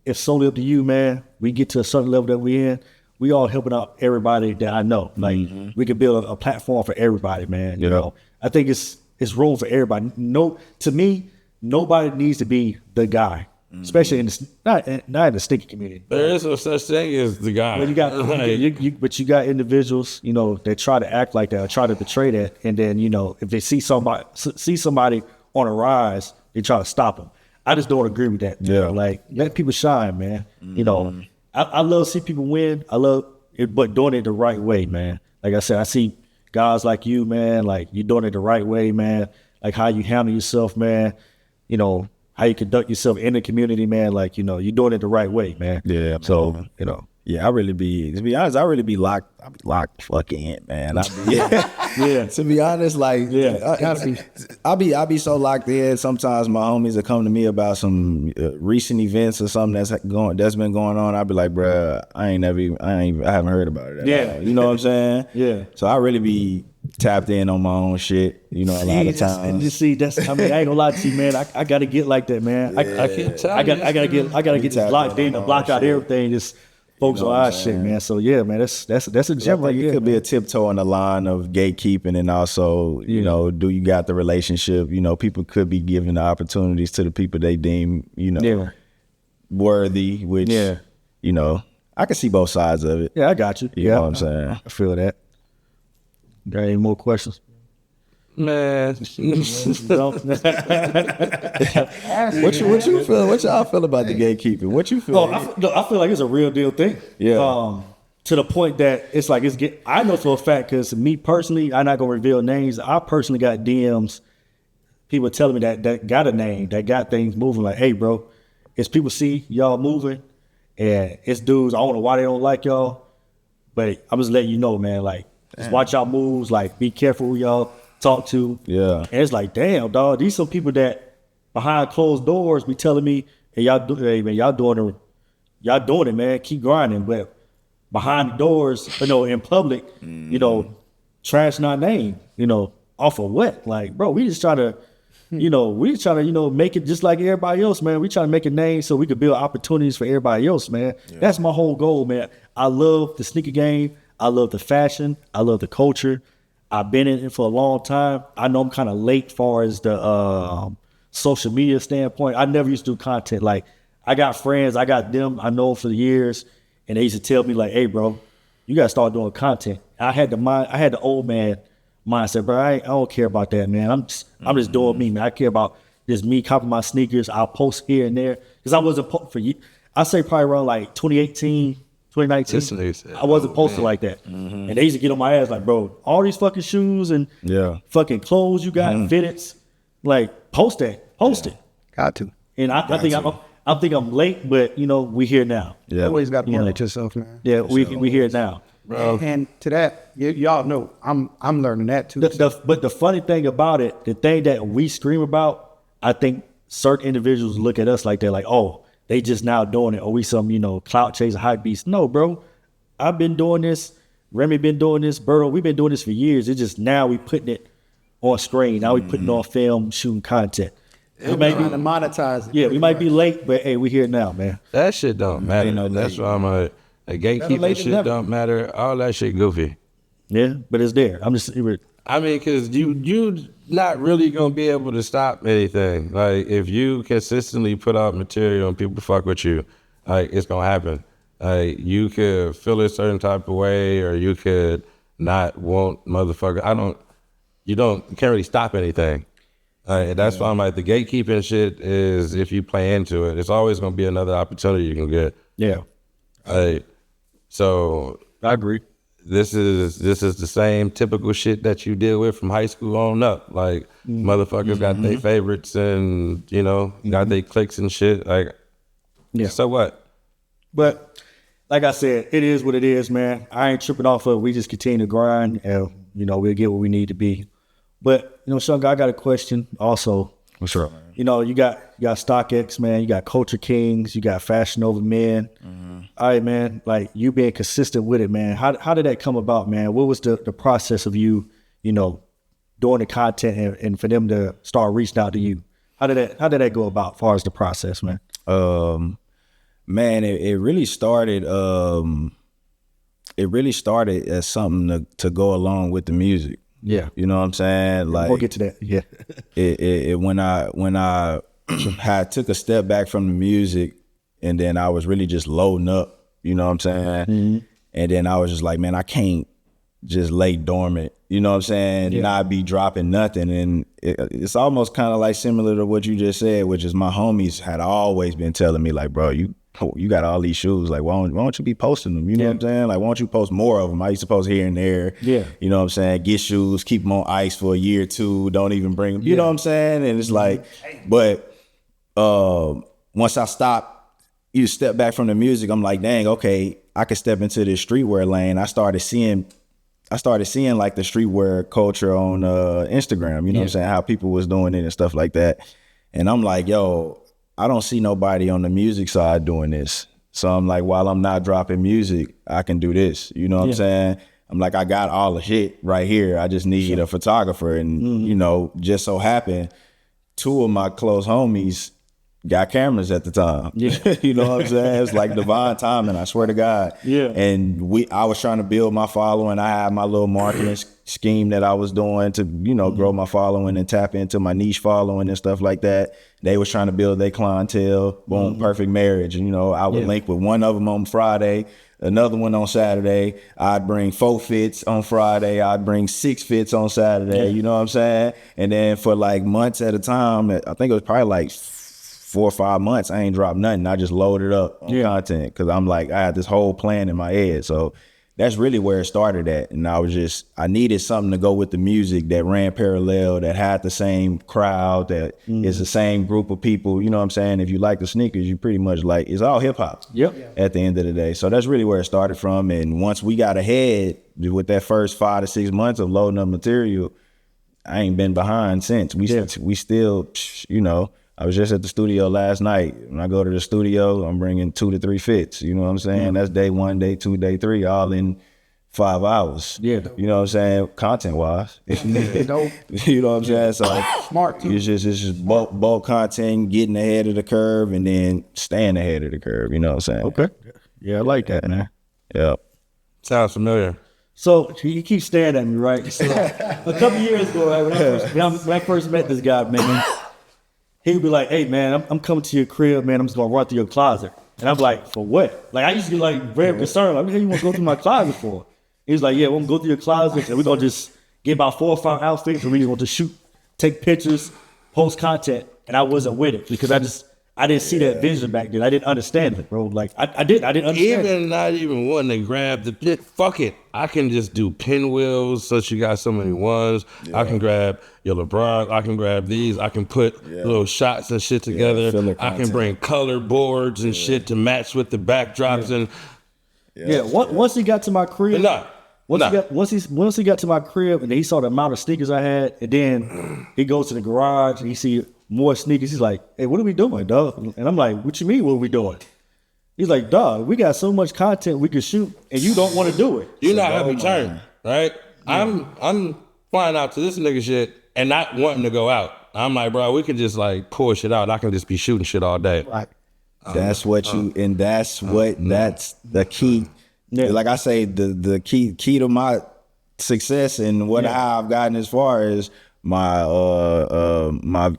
it's solely up to you, man. We get to a certain level that we in, we all helping out everybody that I know. Like we can build a platform for everybody, man. You know, I think it's room for everybody. No, to me, nobody needs to be the guy. Especially in the not in the sneaker community. There is no such thing as the guy. But you got, but you got individuals, you know, that try to act like that or try to betray that, and then you know, if they see somebody on a rise, they try to stop them. I just don't agree with that. Yeah, like let people shine, man. You know, I love to see people win. I love it, but doing it the right way, man. Like I said, I see guys like you, man. Like you doing it the right way, man. Like how you handle yourself, man. You know. How you conduct yourself in the community, man. Like, you know, you're doing it the right way, man. Yeah. So, you know, Yeah, to be honest, I really be locked. I be locked fucking in, man. Yeah. To be honest, like, I be so locked in. Sometimes my homies will come to me about some recent events or something that's been going on. I'll be like, bruh, I haven't heard about it. Yeah. You know what I'm saying? Yeah. So I really be tapped in on my own shit, you know, a lot of times. You see, I ain't gonna lie to you, man. I gotta get like that, man. I gotta get just locked in to block out everything. Just focus on our shit, man. So yeah, man, that's a gem right It there. could be a tiptoe on the line of gatekeeping, and also, you know, do you got the relationship? You know, people could be giving the opportunities to the people they deem, you know, worthy. Which, you know, I can see both sides of it. Yeah, I got you. You know what I'm saying? I feel that. Got any more questions? Man, What you feel? What y'all feel about the gatekeeping? What you feel? I feel like it's a real deal thing. Yeah. To the point that it's like I know for a fact, because me personally, I'm not gonna reveal names. I personally got DMs, people telling me that got a name, that got things moving. Like, hey, bro, it's people see y'all moving, and it's dudes. I don't know why they don't like y'all, but I'm just letting you know, man. Like, just watch y'all moves. Like, be careful who y'all talk to. Yeah. And it's like, damn, dog, these some people that behind closed doors be telling me, hey, y'all doing it, man. Keep grinding. But behind the doors, you know, in public, you know, trashing our name, you know, off of what? Like, bro, we just try to, you know, make it just like everybody else, man. We try to make a name so we could build opportunities for everybody else, man. Yeah. That's my whole goal, man. I love the sneaker game. I love the fashion. I love the culture. I've been in it for a long time. I know I'm kind of late as far as the social media standpoint. I never used to do content. Like, I got friends, I got them I know for years, and they used to tell me like, hey, bro, you got to start doing content. I had the old man mindset, bro. I don't care about that, man. I'm just doing me, man. I care about just me copying my sneakers. I'll post here and there. Because I wasn't for you. I say probably around like 2018, 2019, I wasn't posting like that. And they used to get on my ass like, bro, all these fucking shoes and fucking clothes you got, fitteds, like, post it. Got to. And I think I'm late, but, you know, we here now. Yeah. Always got to market yourself, man. Yeah, we here now. Bro. And to that, y'all know, I'm learning that too. But the funny thing about it, the thing that we scream about, I think certain individuals look at us like they're like, oh, they just now doing it, or we some, you know, clout chasing hype beast. No, bro. I've been doing this. Remy been doing this. Berto, we've been doing this for years. It's just now we putting it on screen. Now we putting it on film, shooting content. We might be to monetize it. Yeah, we might be late, but hey, we here now, man. That shit don't matter. That's why I'm a gatekeeper. Shit don't matter. All that shit goofy. Yeah, but it's there. I mean, because you not really gonna be able to stop anything. Like, if you consistently put out material and people fuck with you, like, it's gonna happen. Like, you could feel a certain type of way, or you could not want motherfucker. You can't really stop anything. That's why I'm like, the gatekeeping shit is, if you play into it, it's always gonna be another opportunity you can get. Yeah. So I agree. This is the same typical shit that you deal with from high school on up. Like, motherfuckers got their favorites and, you know, got their cliques and shit. Like, so what? But like I said, it is what it is, man. I ain't tripping off of it. We just continue to grind, and, you know, we'll get where we need to be. But, you know, Shun, I got a question also. What's up, man? You know, you got StockX, man. You got Culture Kings. You got Fashion Over Men. All right, man. Like, you being consistent with it, man. How did that come about, man? What was the process of you, you know, doing the content and for them to start reaching out to you? How did that go about, as far as the process, man? Man, it really started. It really started as something to go along with the music. Yeah, you know what I'm saying. Like, we'll get to that. Yeah, it when I had took a step back from the music, and then I was really just loading up. You know what I'm saying. And then I was just like, man, I can't just lay dormant. You know what I'm saying? Not be dropping nothing. And it's almost kind of like similar to what you just said, which is my homies had always been telling me, like, bro, you got all these shoes. Like, why don't you be posting them? You know what I'm saying? Like, why don't you post more of them? I used to post here and there. Yeah. You know what I'm saying? Get shoes, keep them on ice for a year or two. Don't even bring them. You know what I'm saying? And it's like, but once I stopped, you step back from the music, I'm like, dang, okay, I could step into this streetwear lane, I started seeing like the streetwear culture on Instagram, you know what I'm saying? How people was doing it and stuff like that. And I'm like, yo, I don't see nobody on the music side doing this. So I'm like, while I'm not dropping music, I can do this. You know what I'm saying? I'm like, I got all the shit right here. I just need a photographer. And, you know, just so happened, 2 of my close homies got cameras at the time. Yeah. You know what I'm saying? It's like divine timing, I swear to God. Yeah. And I was trying to build my following. I had my little marketing scheme that I was doing to, you know, grow my following and tap into my niche following and stuff like that. They was trying to build their clientele. Boom, perfect marriage. And, you know, I would link with one of them on Friday, another one on Saturday. I'd bring 4 fits on Friday. I'd bring 6 fits on Saturday. You know what I'm saying? And then for like months at a time, I think it was probably like 4 or 5 months, I ain't dropped nothing. I just loaded up on content because I'm like, I had this whole plan in my head. So that's really where it started at. And I needed something to go with the music that ran parallel, that had the same crowd, that is the same group of people. You know what I'm saying? If you like the sneakers, you pretty much like, it's all hip hop at the end of the day. So that's really where it started from. And once we got ahead with that first 5 to 6 months of loading up material, I ain't been behind since. We still, you know, I was just at the studio last night. When I go to the studio, I'm bringing 2 to 3 fits. You know what I'm saying? That's day 1, day 2, day 3, all in 5 hours. Yeah. You know what I'm saying? Content wise. You know what I'm saying? So Smart too. it's just bulk content, getting ahead of the curve, and then staying ahead of the curve. You know what I'm saying? Okay. Yeah, I like that, man. Yeah. Sounds familiar. So you keep staring at me, right? So, a couple years ago, right, when I first met this guy, man, he would be like, "Hey, man, I'm coming to your crib, man. I'm just gonna run through your closet." And I'm like, "For what?" Like, I used to be like very concerned. Like, what the hell you want to go through my closet for? He's like, "Yeah, we're gonna go through your closet and we're gonna just get about 4 or 5 outfits and we're gonna just shoot, take pictures, post content." And I wasn't with it because I didn't see that vision back then. I didn't understand it, bro. Like I didn't understand Even not even wanting to grab the pit, fuck it. I can just do pinwheels since you got so many ones. I can grab your LeBron. I can grab these. I can put little shots and shit together. I can bring color boards and shit to match with the backdrops and once he got to my crib, once he got to my crib and he saw the amount of sneakers I had, and then he goes to the garage and he see more sneakers. He's like, "Hey, what are we doing, dog?" And I'm like, "What you mean, what are we doing?" He's like, "Dog, we got so much content we can shoot, and you don't want to do it." you're not having turn, right? I'm flying out to this nigga shit and not wanting to go out. I'm like, bro, we can just like pull shit out. I can just be shooting shit all day. Right. That's what that's the key. Yeah. Like I say, the key to my success and how I've gotten as far as my my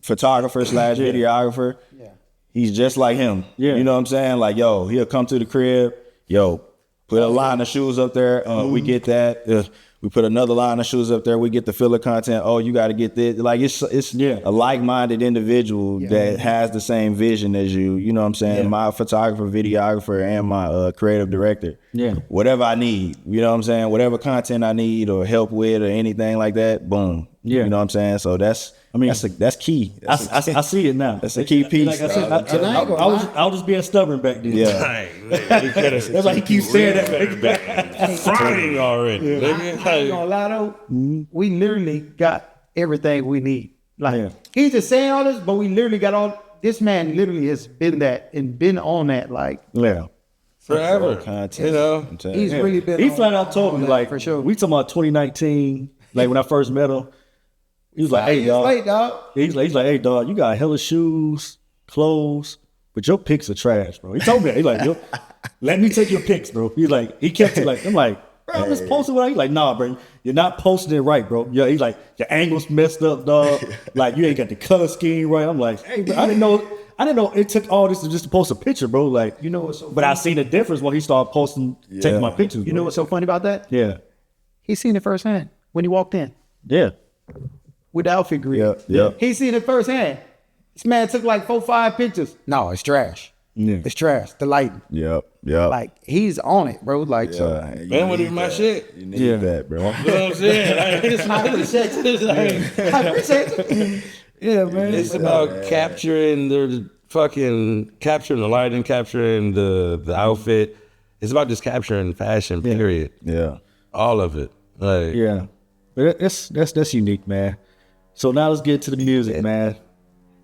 photographer / videographer. Yeah. He's just like him. Yeah. You know what I'm saying? Like, yo, he'll come to the crib, yo, put a line of shoes up there. We get that. We put another line of shoes up there. We get the filler content. Oh, you got to get this. Like it's a like-minded individual that has the same vision as you. You know what I'm saying? Yeah. My photographer, videographer, and my creative director. Yeah. Whatever I need. You know what I'm saying? Whatever content I need or help with or anything like that. Boom. Yeah. You know what I'm saying? So that's key. I see it now. That's a key piece. Like I said, I was just being stubborn back then. Yeah. That's like he keeps saying that. Frying already. I ain't gonna lie though, we literally got everything we need. Like he's just saying all this, but we literally got all. This man literally has been that and been on that like forever. You know, he's really been. He flat out told me like for sure. We talking about 2019, like when I first met him. He was like, "Hey, dog." He's like, "Hey, dog, you got hella shoes, clothes, but your pics are trash, bro." He told me that. He's like, "Yo, let me take your pics, bro." He's like, he kept it like, I'm like, "Bro, I'm just posting what I." He's like, "Nah, bro, you're not posting it right, bro." Yeah, he's like, "Your angles messed up, dog. Like you ain't got the color scheme right." I'm like, "Hey, bro, I didn't know it took all this to post a picture, bro." Like, you know what's so funny? But I seen the difference when he started posting, taking my pictures. You know what's so funny about that? Yeah, he seen it firsthand when he walked in. Yeah. With the outfit grid. Yeah. He seen it firsthand. This man took like 4 or 5 pictures. No, it's trash. Yeah. It's trash. The lighting. Yep. Like he's on it, bro. Like so. Man, what is my shit? You need that, bro. You know what I'm saying? I appreciate it. Yeah, man. It's about capturing the lighting, capturing the outfit, it's about just capturing fashion. Period. Yeah. All of it. Like, Yeah, but that's unique, man. So now let's get to the music, man.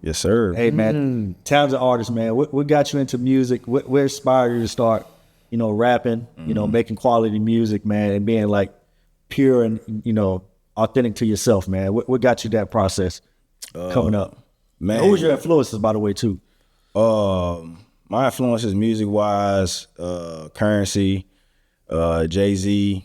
Yes, sir. Hey, man, talented artist, man. What got you into music? What inspired you to start, rapping, making quality music, man, and being like pure and, authentic to yourself, man? What got you that process coming up? Man. Who was your influences, by the way, too? My influences music-wise, Currency, Jay-Z,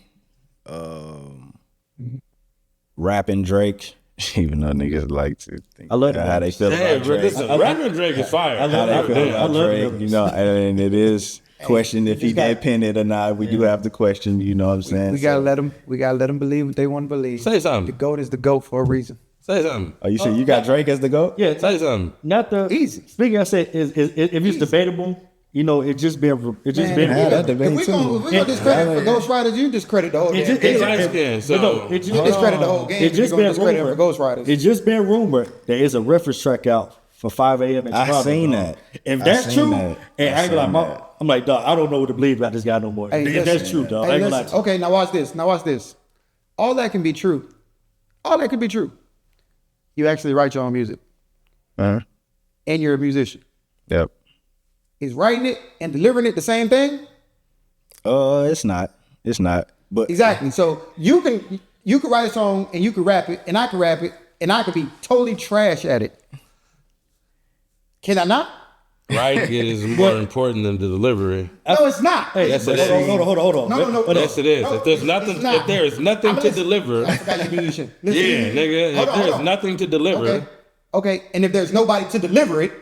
rapping Drake. Even though niggas like to think I love that. how they feel yeah, about Drake. listen, rapping Drake is fire. How they feel about Drake, and it is questioned if he did pin it or not. We do have to question, you know what I'm saying? We gotta let them believe what they want to believe. Say something. The GOAT is the GOAT for a reason. Say something. Oh, you said you got Drake as the GOAT? Yeah, Say something. not the Easy. Speaking, I said, if it's debatable, it just been yeah, that debate If we too. gonna discredit for Ghost Riders, you discredit the whole game. He's light skinned, so it just, You discredit the whole game. It just been discredit for rumored. Ghost Riders. It's just been rumored there is a reference track out for 5 a.m. in I Chicago, seen dog. that. If I that's seen true, that. and I I ain't gonna seen lie, that. I'm like, dog, I don't know what to believe about this guy no more. Hey, If that's true, dog. I ain't gonna lie listen. to you. Okay, now watch this. All that can be true. All that can be true. You actually write your own music, Uh-huh. and you're a musician. Yep. Is writing it and delivering it the same thing? It's not. It's not. But Exactly. So you can write a song and you can rap it, and I can rap it, and I could be totally trash at it. Can I not? writing it is more important than the delivery. No, it's not. Hey, Yes, it is. hold on. No. Yes, it is. No, If there's it's nothing, not. if there is nothing I'm to listening. deliver, I forgot you're a musician. yeah, Listen. nigga. Hold If on, there's hold on. nothing to deliver, Okay. And if there's nobody to deliver it,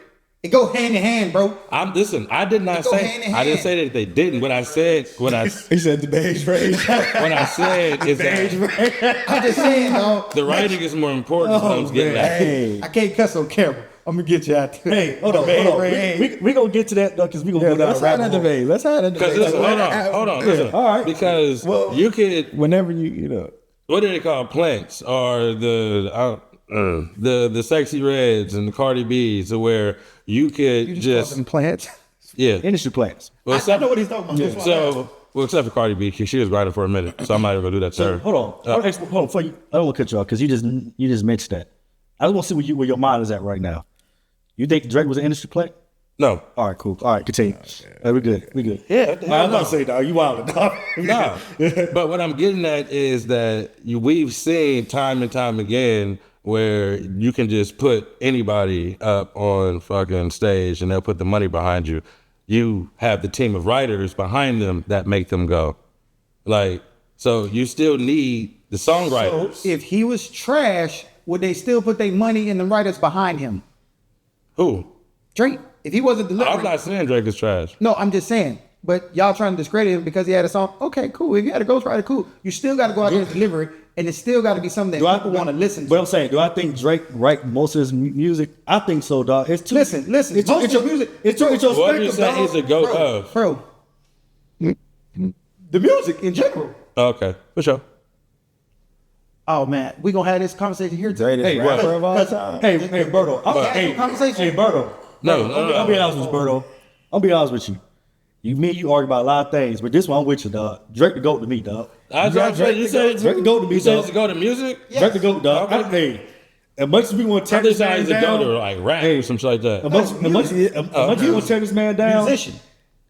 it go hand in hand, bro. listen. I did not go say. hand in I didn't hand. say that they didn't. What I said he said the beige rage. what I said is that I'm just saying, dog. the writing is more important than I'm getting at. Hey, I can't cuss on camera. I'm gonna get you out there. hey, hold on. We gonna get to that though, because we gonna go down Let's a have rabbit that hole. debate. Let's have that Because debate. listen, hold on, listen. All right. Because you could. Whenever you know. What do they call plants or the sexy reds and the Cardi B's, where you could You just them plants. yeah. Industry plans. Well, I except, know what he's talking about. so well, except for Cardi B, she was grinding for a minute, so I'm not even gonna do that to her. Hold on. Hold on. Before you, I don't want to cut you off because you just mentioned that. I just want to see where your mind is at right now. You think Drake was an industry plant? No, All right, cool. All right, continue. We good. We good. yeah, I was about to say, dog, you wild, dog. no. But what I'm getting at is that we've seen time and time again where you can just put anybody up on fucking stage and they'll put the money behind you. You have the team of writers behind them that make them go. Like, so you still need the songwriters. If he was trash, would they still put their money in the writers behind him? Who? Drake. If he wasn't delivering, I'm not saying Drake is trash. no, I'm just saying. But y'all trying to discredit him because he had a song. Okay, cool. If you had a ghostwriter, cool. You still got to go out there and deliver it, and it's still got to be something that people want to listen But to. I'm saying, do I think Drake write most of his music? I think so, dog. It's too. Listen. It's Most it's of your music- It's your What do you spectrum, say dog. he's a goat of? Bro, the music in general. Okay, for sure. Oh man, we gonna have this conversation here today. Greatest Hey, rapper what? of all time. Hey, Berto. Hey, conversation. Hey, Berto. I'll be honest with you, Berto. I'll be honest with you. You argue about a lot of things, but this one I'm with you, dog. Drake the GOAT to me, dog. You said Drake the GOAT to me, you said dog. to go to music? Drake the GOAT, dog. Okay. Hey, as much as we want to I tear just this said man he's a go to down, like rap or some shit like that. as much as we want to tear this man down, Musician.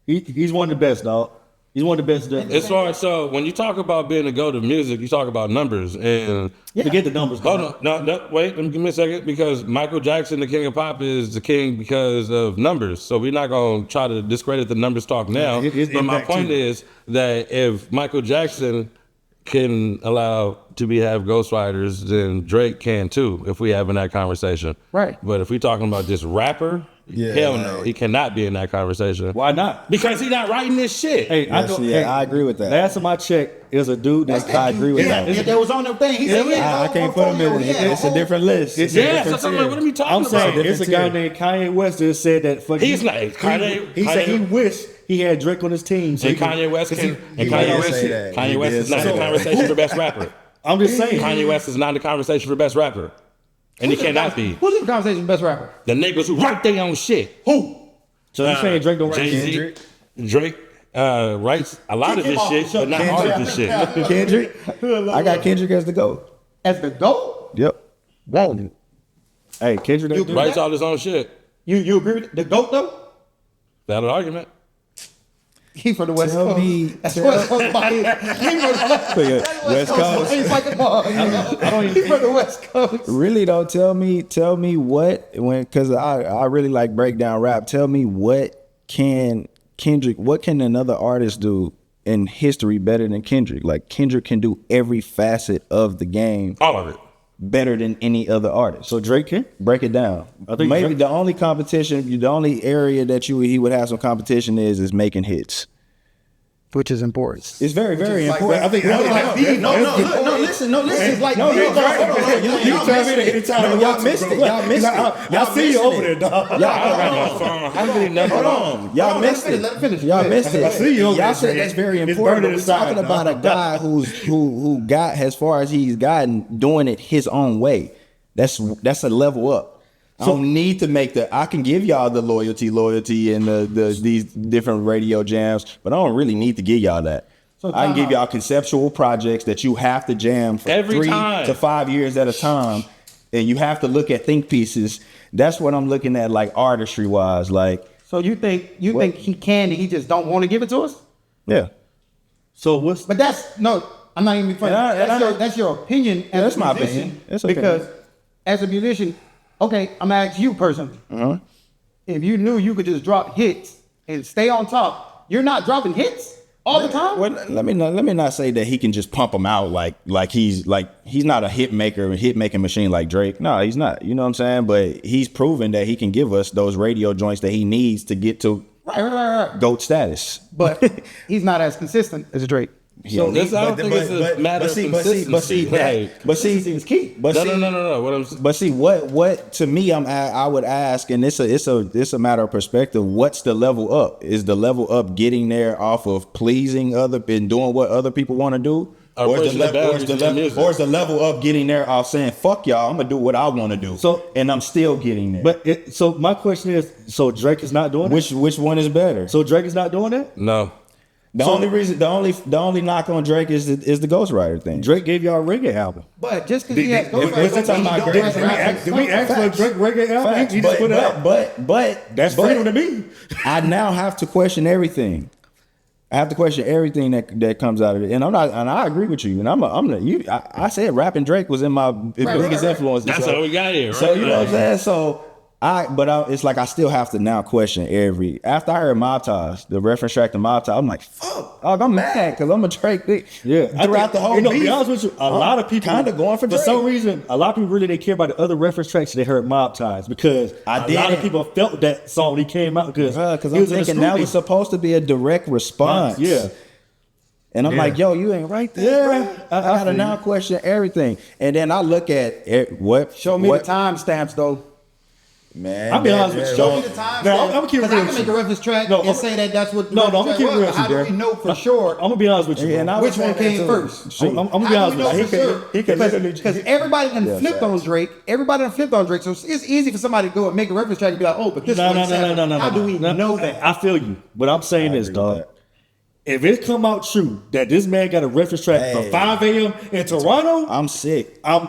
he's one of the best, dog. He's one of the best. As far as so when you talk about being a go to music, you talk about numbers and Forget the numbers. hold dog. on, no, wait, let me give me a second because Michael Jackson, the king of pop, is the king because of numbers. So we're not gonna try to discredit the numbers talk now. His But my impact, point too. is that if Michael Jackson can allow to have ghostwriters, then Drake can too. If we having that conversation, Right. But if we talking about just rapper, hell no, he cannot be in that conversation. Why not? Because he's not writing this shit. Hey, I agree with that. Last time I checked, it was a dude that I agree with that. If there was on the thing, he said, I can't put him in it. It's a different list. It's Yeah, a so different I'm like, what are we talking I'm saying about? it's a guy named Kanye West that said that fucking. He's not- Kanye- He said he Kanye- wished he had Drake on his team. So And he could- Kanye West 'cause can, he- and he Kanye did West, say that. Kanye He West did is not say in the that. conversation for best rapper. I'm just saying. Kanye West is not in the conversation for best rapper, and he cannot be. Who's in the conversation best rapper? The niggas who write their own shit. Who? So you saying Drake don't write Jay-Z, shit? Drake, writes a lot of this shit, but not all of this shit. Kendrick. I got Kendrick as the GOAT. As the GOAT? Yep. Wow. Hey, Kendrick, Writes all his own shit. You agree with the GOAT though? That an argument? He from the West Tell Coast. me- That's tell- West Coast body. He from the West Coast. He's like a bug. He from the West Coast. Really though, tell me what because I really like breakdown rap. Tell me what can another artist do in history better than Kendrick? Like Kendrick can do every facet of the game All of it. better than any other artist. So Drake can? Break it down. I think Maybe Drake- the only competition, the only area that he would have some competition is making hits. Which is important. It's very, very important. I think Listen. It's like Y'all missed it. I see you over there, dog. Hold on. Y'all missed it. Let him finish. Y'all missed it. I see you over Y'all there, said man. that's very It's important. burning We're inside, talking about a dog. guy who got as far as he's gotten doing it his own way. That's a level up. I don't need to make I can give y'all the loyalty and these different radio jams, but I don't really need to give y'all that. I can give y'all conceptual projects that you have to jam for Every 3 time. to 5 years at a time, and you have to look at think pieces. That's what I'm looking at, like artistry wise. Like, So you think he can and he just don't want to give it to us? yeah, So what's But I'm not even funny. That's your opinion as that's a my musician. opinion. That's okay. Because as a musician, okay, I'm gonna ask you personally. If you knew you could just drop hits and stay on top, you're not dropping hits all the time? Well, let me not say that he can just pump them out like he's not a hit making machine like Drake. No, he's not. You know what I'm saying? But he's proven that he can give us those radio joints that he needs to get to Right. GOAT status. But he's not as consistent as Drake. So this, I don't think it's a matter of consistency. But see, it's key. But see, No. What I'm But see, what to me, I would ask, and it's a matter of perspective. What's the level up? Is the level up getting there off of pleasing and doing what other people want to do, or is the level up getting there off saying fuck y'all, I'm gonna do what I want to do, and I'm still getting there. But so my question is, so Drake is not doing it? Which one is better? So Drake is not doing that? No. The only knock on Drake is the ghostwriter thing. Drake gave y'all a reggae album. But just because he has Did we ask for a Drake reggae album? Facts, He just put it out. but That's freedom to me. I now have to question everything. I have to question everything that comes out of it, and I agree with you. And I said rapping Drake was in my biggest influence. That's all we got here. Right? So you know what I'm saying. So it's like I still have to now question after I heard Mob Ties, the reference track to Mob Ties. I'm like, fuck, dog, I'm mad because I'm a Drake. Yeah, Throughout the whole to beef, be honest with you, a lot of people kind of going for Drake. some reason. A lot of people really didn't care about the other reference tracks they heard Mob Ties because a lot of didn't. people felt that song when he came out because I'm thinking that was supposed to be a direct response. Yeah. And I'm like, yo, you ain't right there. Yeah, bro. I gotta now question everything. And then I look at what. Show me the timestamps though. Man, I'll be honest with you. Show me the timestamps. No, I'm gonna keep it Because I real can with make you. a reference track No, and say that's what. No, I'm gonna keep it real with you, How do we Derek. know for sure? I'm gonna be honest with you. Yeah, and I Which was one saying came that too. first? I'm gonna be How honest do we know with you. for sure? Because everybody done flipped on Drake. Everybody done flipped on Drake. So it's easy for somebody to go and make a reference track and be like, oh, but this one said. No. How do we know that? I feel you. What I'm saying is, agree with dog, if it come out true that this man got a reference track for 5 a.m. in Toronto, I'm sick. I'm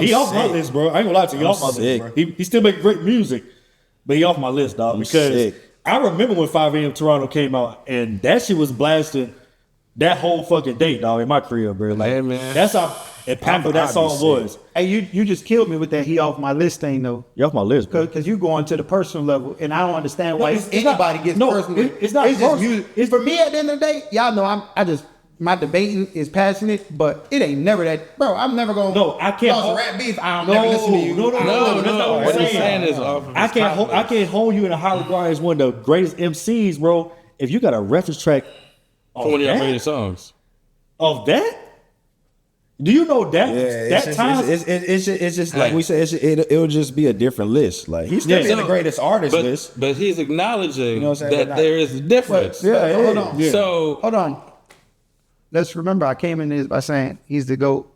he off my sick. list, bro. I ain't gonna lie to you. He I'm off my sick. list, bro. He still make great music, but he off my list, dog. I'm because sick. I remember when 5 a.m. Toronto came out, and that shit was blasting that whole fucking day, dog, in my career, bro. Like, Yeah, man. that's how impactful that song was. Hey, you just killed me with that he off my list thing though. You off my list, bro. Because you going to the personal level, and I don't understand why it's not- anybody gets no, personal. it's not just personal. music. It's for me at the end of the day. Y'all know my debating is passionate, but it ain't never that, bro. I'm never gonna. No, I can't. Y'all's a rap beef. I don't No, never listen to you. no. No, that's not what what I'm he's saying. saying is off of I his can't top I list. can't hold you in a high regard as one of the greatest MCs, bro. If you got a reference track For one of your that- greatest songs. of that, do you know that Yeah, that time? it's just like we said. It'll just be a different list. Like he's still Yeah. in the greatest artist list. But he's acknowledging You know what I'm saying? that there is a difference. Yeah, Hold on. Yeah. So Hold on. Let's remember, I came in this by saying he's the GOAT.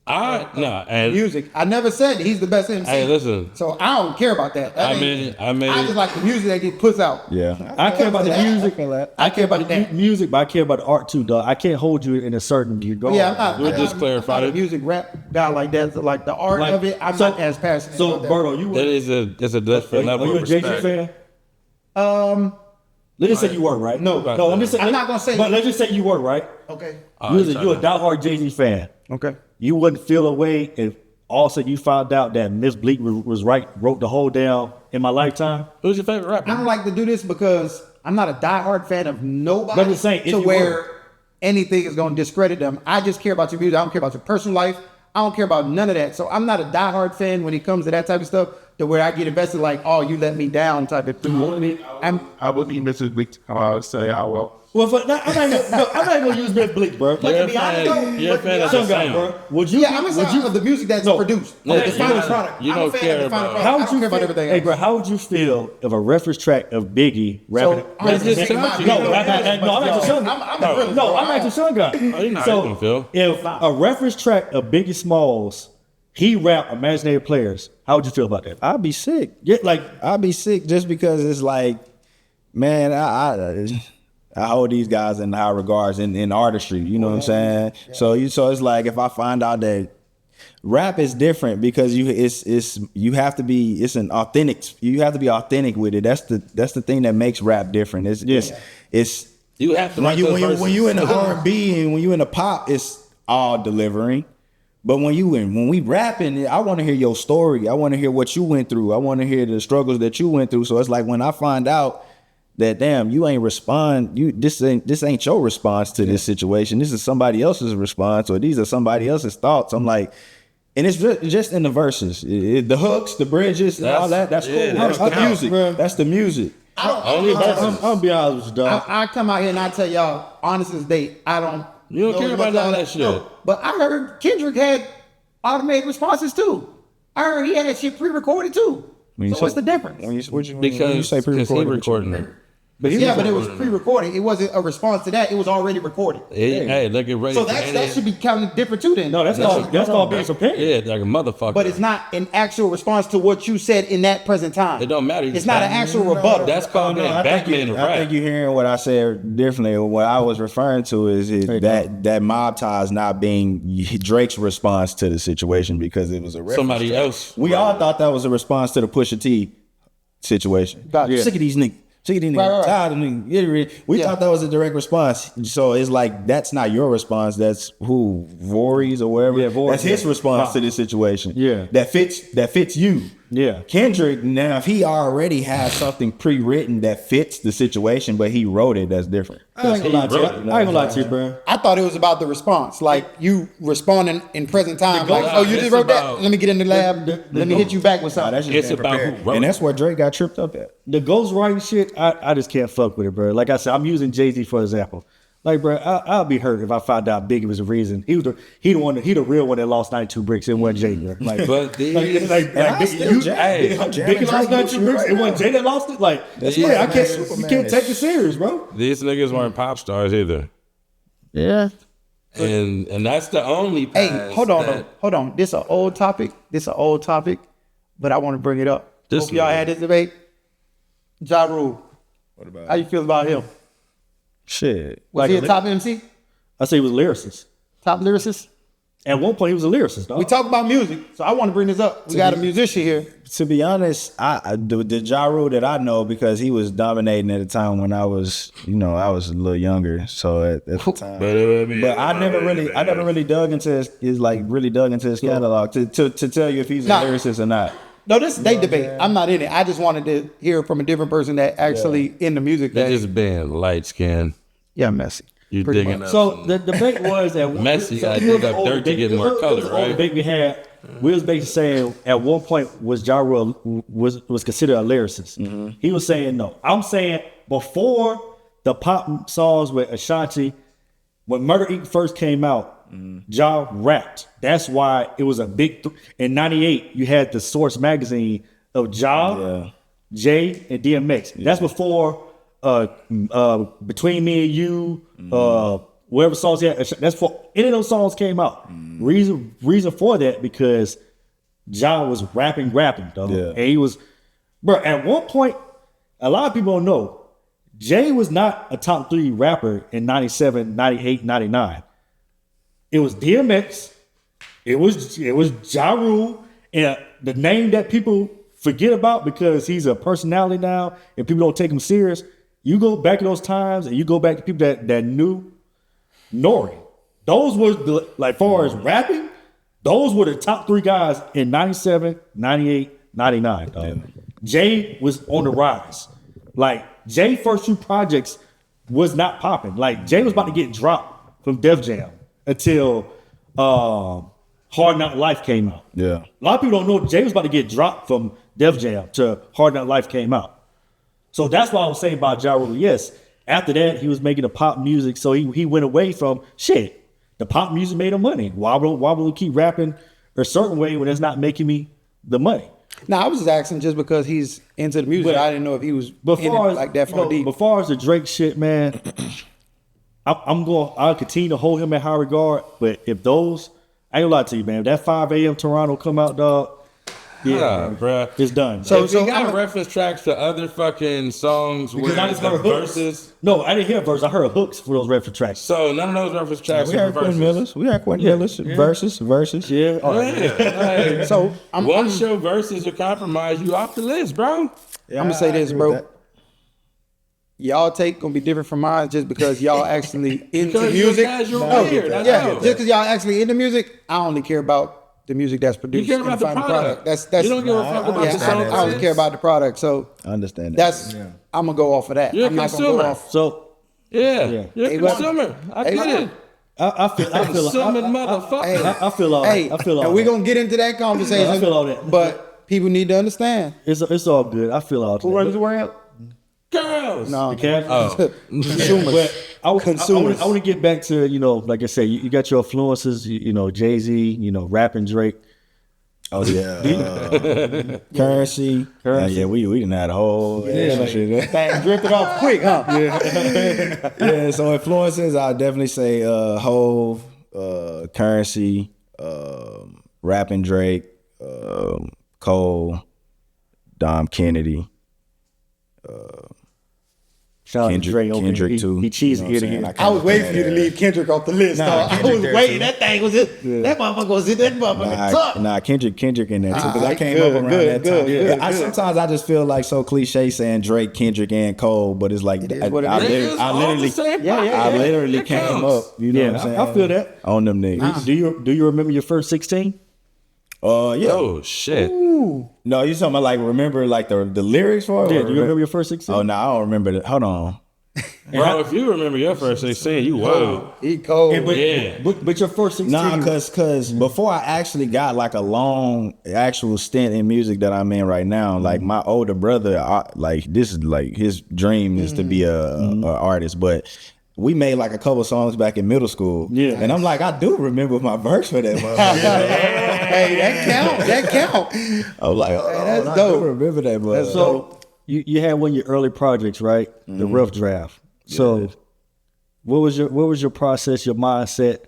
music. I never said he's the best MC. Hey, listen. So I don't care about that. I just like the music that gets puts out. Yeah. I care about the music. I care about the that. music, but I care about the art too, dog. I can't hold you in a certain regard. Yeah, I'm not. We'll just clarify I'm not it. a music rap guy like that. So like the art of it, I'm not as passionate. So, about that. Berto, It's a different level are you a of Jay-Z respect. fan? Let's just say you were, right? No, I'm just saying. I'm not gonna say. But let's just say you were, right? Okay. You're a diehard Jay-Z fan. Okay. You wouldn't feel a way if all of a sudden you found out that Miss Bleak was right, wrote the whole down in my lifetime. Who's your favorite rapper? I don't like to do this because I'm not a diehard fan of nobody. But I'm saying, if to you where were. anything is going to discredit them. I just care about your music. I don't care about your personal life. I don't care about none of that. So I'm not a diehard fan when it comes to that type of stuff. To where I get invested, like, oh, you let me down type of thing. I would be Mrs. Week. Say I will. Well, I'm not even gonna use Miss Bleak, bro. You're a fan of the sound. Bro. Would you? Yeah, I'm a fan of the music that's produced. Yeah, the final product. you I'm don't a fan care of the final about- product. How I would don't you care about feel, everything hey, else. bro? How would you feel if a reference track of Biggie rapping? I'm just asking telling you. No, I'm actually Shun. I'm actually Shun guy. you know how you gonna feel. If a reference track of Biggie Smalls, he rap imaginary players, how would you feel about that? I'd be sick. Yeah, like I'd be sick just because it's like, man, I hold these guys in high regards in artistry. You know what I'm saying? Yeah. So it's like if I find out that rap is different because you have to be authentic with it. That's the thing that makes rap different. It's You have to when write you in the R&B and when you in the pop, it's all delivering. But when we rapping, I want to hear your story. I want to hear what you went through. I want to hear the struggles that you went through. So it's like when I find out that damn, you ain't respond. This ain't your response to this situation. This is somebody else's response, or these are somebody else's thoughts. I'm like, and it's just in the verses, the hooks, the bridges, and all that. That's cool. That's the music. bro. That's the music. Only verses. I'm gonna be honest with you, dog. I come out here and I tell y'all, honest as day, I don't. You don't know care about much all that shit. No. But I heard Kendrick had automated responses too. I heard he had shit pre-recorded too. So what's the difference? When you Because say he pre-recorded, recording it. But Yeah, but it was pre-recorded. It wasn't a response to that. It was already recorded. Hey, look at Ray. So that should be counted different too then. no, that's called being some opinion. Yeah, like a motherfucker. But it's not an actual response to what you said in that present time. It don't matter. It's not an actual rebuttal. That's called being Batman I rap. think you're hearing what I said differently. What I was referring to is that mob ties not being Drake's response to the situation because it was a reference Somebody track. else. We all thought that was a response to the Pusha T situation. Gotcha. Sick of these niggas. Sick of these niggas. Right. Tired of niggas. We thought that was a direct response. So it's like that's not your response. That's who Voorhees or whatever. Yeah, Voorhees. That's his response to this situation. Yeah. That fits you. Yeah. Kendrick, now if he already has something pre-written that fits the situation, but he wrote it, that's different. I ain't gonna lie to you. I ain't gonna lie to you, bro. I thought it was about the response, like you responding in present time. Like, oh, you it's just wrote about- that. Let me get in the lab. Let me hit you back with something. That's just It's being about prepared. who wrote and it. that's where Drake got tripped up at. The ghostwriting shit, I just can't fuck with it, bro. Like I said, I'm using Jay-Z for example. Like, bro, I'll be hurt if I find out Biggie was the reason. He the real one that lost 92 bricks. It wasn't Jay, bro. Like, But these- Biggie lost 92 bricks. It wasn't Jay that lost it. Like, that's Yeah, I can't. man. You can't take it serious, bro. These niggas weren't pop stars either. Yeah. And that's the only Hey, pass hold on. that- Hold on. This an old topic. But I want to bring it up. This Hope y'all nigga. had this debate. Ja Rule. What about How you feel about him? shit? Was he a top MC? I say he was a lyricist. Top lyricist? At one point, he was a lyricist, dog. We talk about music, so I want to bring this up. We got a musician here. To be honest, the Ja Rule that I know because he was dominating at the time when I was a little younger. So at the time, but I never really dug into his catalog to tell you if he's a Nah. lyricist or not. No, they debate. I'm not in it. I just wanted to hear from a different person that actually in the music. They That just being light skinned. yeah, messy. You Pretty digging much. up. So the debate was that Messi gotta dig up dirt to get more color, right? Debate we had. We was basically saying at one point was Ja Rule was considered a lyricist. Mm-hmm. He was saying no. I'm saying before the pop songs with Ashanti, when Murder Inc. first came out, Ja rapped. That's why it was a big. In '98, you had the Source magazine of Ja, Jay, and DMX. That's before Between Me and You. whatever songs he had, that's for any of those songs came out. Reason for that because John was rapping, though. Yeah. And he was, bro, at one point, a lot of people don't know, Jay was not a top 3 rapper in 97, 98, 99. It was DMX, it was Ja Rule, and the name that people forget about because he's a personality now and people don't take him serious. You go back to those times and you go back to people that knew Nori. Those were the, like, far as rapping, those were the top 3 guys in 97, 98, 99. Dog. Jay was on the rise. Like, Jay first 2 projects was not popping. Like, Jay was about to get dropped from Def Jam until Hard Knock Life came out. Yeah. A lot of people don't know Jay was about to get dropped from Def Jam to Hard Knock Life came out. So that's what I was saying about Ja Rule. Yes, after that, he was making the pop music, so he went away from shit. The pop music made him money. Why would we keep rapping a certain way when it's not making me the money? Now I was just asking just because he's into the music. I didn't know if he was in it like that far deep. As far as the Drake shit, man, I'll continue to hold him in high regard. But if those, I ain't gonna lie to you, man, if that 5 a.m. Toronto come out, dog, bruh. It's done. So you got reference tracks to other fucking songs because where I just heard verses. No, I didn't hear verses. I heard hooks for those reference tracks. So none of those reference tracks We are had verses. Quentin Miller's. We had Quentin Miller's verses. Yeah. Like, So once your verses are compromised, you off the list, bro. I'm gonna say this, bro. Y'all take gonna be different from mine just because y'all actually into Because music. you're casual No, weird, I yeah, know. just because y'all actually into music, I only care about the music that's You produced. care about and the final product. That's you don't give a fuck about the song. I only care about the product. So I understand that. that's I'm gonna go off of that. You're a I'm not gonna consumer. go off. So Yeah, you're Hey, a consumer. I get it. I feel Consuming motherfucker. I feel all Hey, I feel all and we're that. gonna get into that conversation. I feel all that. But people need to understand. It's all good. I feel all Who runs the that. world? Girls. No, Okay? consumers. But Consumers. I want to get back to, like I said, you got your influences, Jay-Z, rapping Drake. Oh yeah. Currency. Yeah, we didn't have a whole shit. Thing drifted off quick, huh? Yeah, so influences, I'd definitely say Hove, Currency, rapping Drake, Cole, Dom Kennedy. Shout out to Dre over here. Kendrick too. He cheesy You know what here I'm to saying? here. I was waiting for you to leave Kendrick off the list. dog. I was Kendrick waiting. there, That thing was it. That motherfucker was it. That motherfucker tough. Nah, Kendrick in there too. Because I came good, up around good, that time. good, Yeah, good. Sometimes I just feel like so cliche saying Drake, Kendrick, and Cole, but it's like is what it I is. literally, All the literally, same Yeah, yeah, I literally It came counts. up. You know Yeah, what I'm saying? I feel that. On them niggas. Do you remember your first 16? Yeah. Oh shit. No, you talking about like remember like the lyrics for it? Yeah, Or do you remember your first 16? Oh no, I don't remember that. Hold on. Bro, if you remember your first 16, you whoa. He cold. But your first 16. Nah, cause before I actually got like a long actual stint in music that I'm in right now, like my older brother, like this is like his dream is to be a artist, but we made like a couple songs back in middle school. Yeah. And I'm like, I do remember my verse for that motherfucker. Hey, that count. I was like, that's I dope. do remember that motherfucker. So you had one of your early projects, right? The rough draft. So what was your process, your mindset,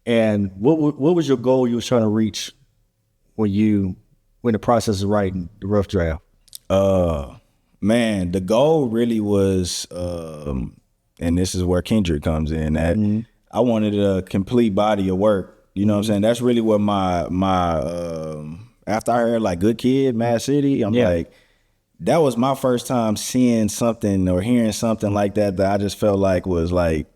and what was your goal you was trying to reach when the process of writing the rough draft? Man, the goal really was, and this is where Kendrick comes in, that I wanted a complete body of work. You know what I'm saying? That's really what my after I heard like Good Kid, Mad City, I'm like, that was my first time seeing something or hearing something like that I just felt like was like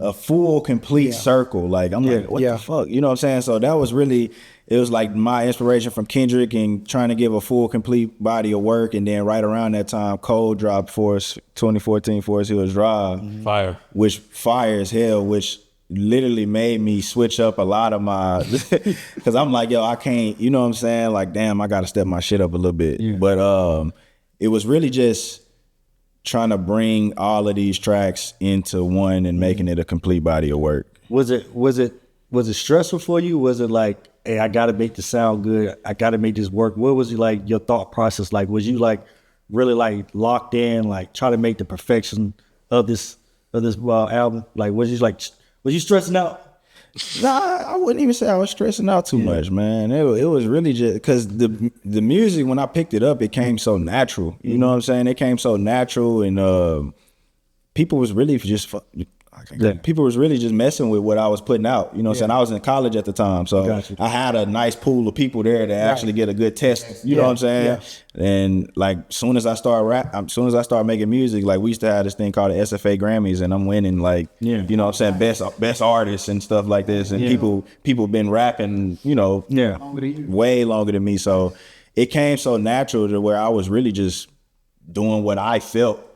a full, complete circle. Like, I'm like, what the fuck? You know what I'm saying? So that was really, it was like my inspiration from Kendrick and trying to give a full, complete body of work. And then right around that time, Cole dropped for us, 2014 Forest Hills Drive. Fire. Which fire as hell, which literally made me switch up a lot of my, because I'm like, yo, I can't, you know what I'm saying? Like, damn, I got to step my shit up a little bit. Yeah. But it was really just trying to bring all of these tracks into one and making it a complete body of work. Was it stressful for you? Was it like, hey, I got to make this sound good. I got to make this work. What was like your thought process like? Was you like really like locked in, like try to make the perfection of this album? Like, was you like, Was you stressing out? Nah, I wouldn't even say I was stressing out too much, man. It was really just because the music, when I picked it up, it came so natural. You know what I'm saying? It came so natural, and people was really just people was really just messing with what I was putting out. You know what I'm saying? I was in college at the time, so I had a nice pool of people there to actually get a good test. You know what I'm saying? And like soon as I start making music, like we used to have this thing called the SFA Grammys, and I'm winning like you know what I'm saying, best artists and stuff like this. And people been rapping, you know, way longer than me. So it came so natural to where I was really just doing what I felt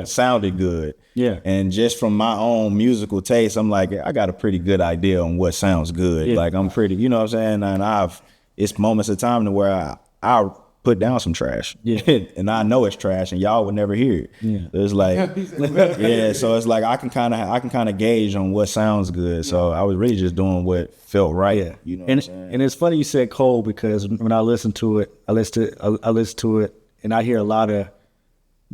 sounded good. Yeah. And just from my own musical taste, I'm like, I got a pretty good idea on what sounds good. Like I'm pretty, you know what I'm saying? And it's moments of time to where I'll put down some trash. And I know it's trash and y'all would never hear it. So it's like, so it's like I can kind of gauge on what sounds good. So I was really just doing what felt right. You know what I'm saying? And it's funny you said Cole, because when I listen to it, I listen to it and I hear a lot of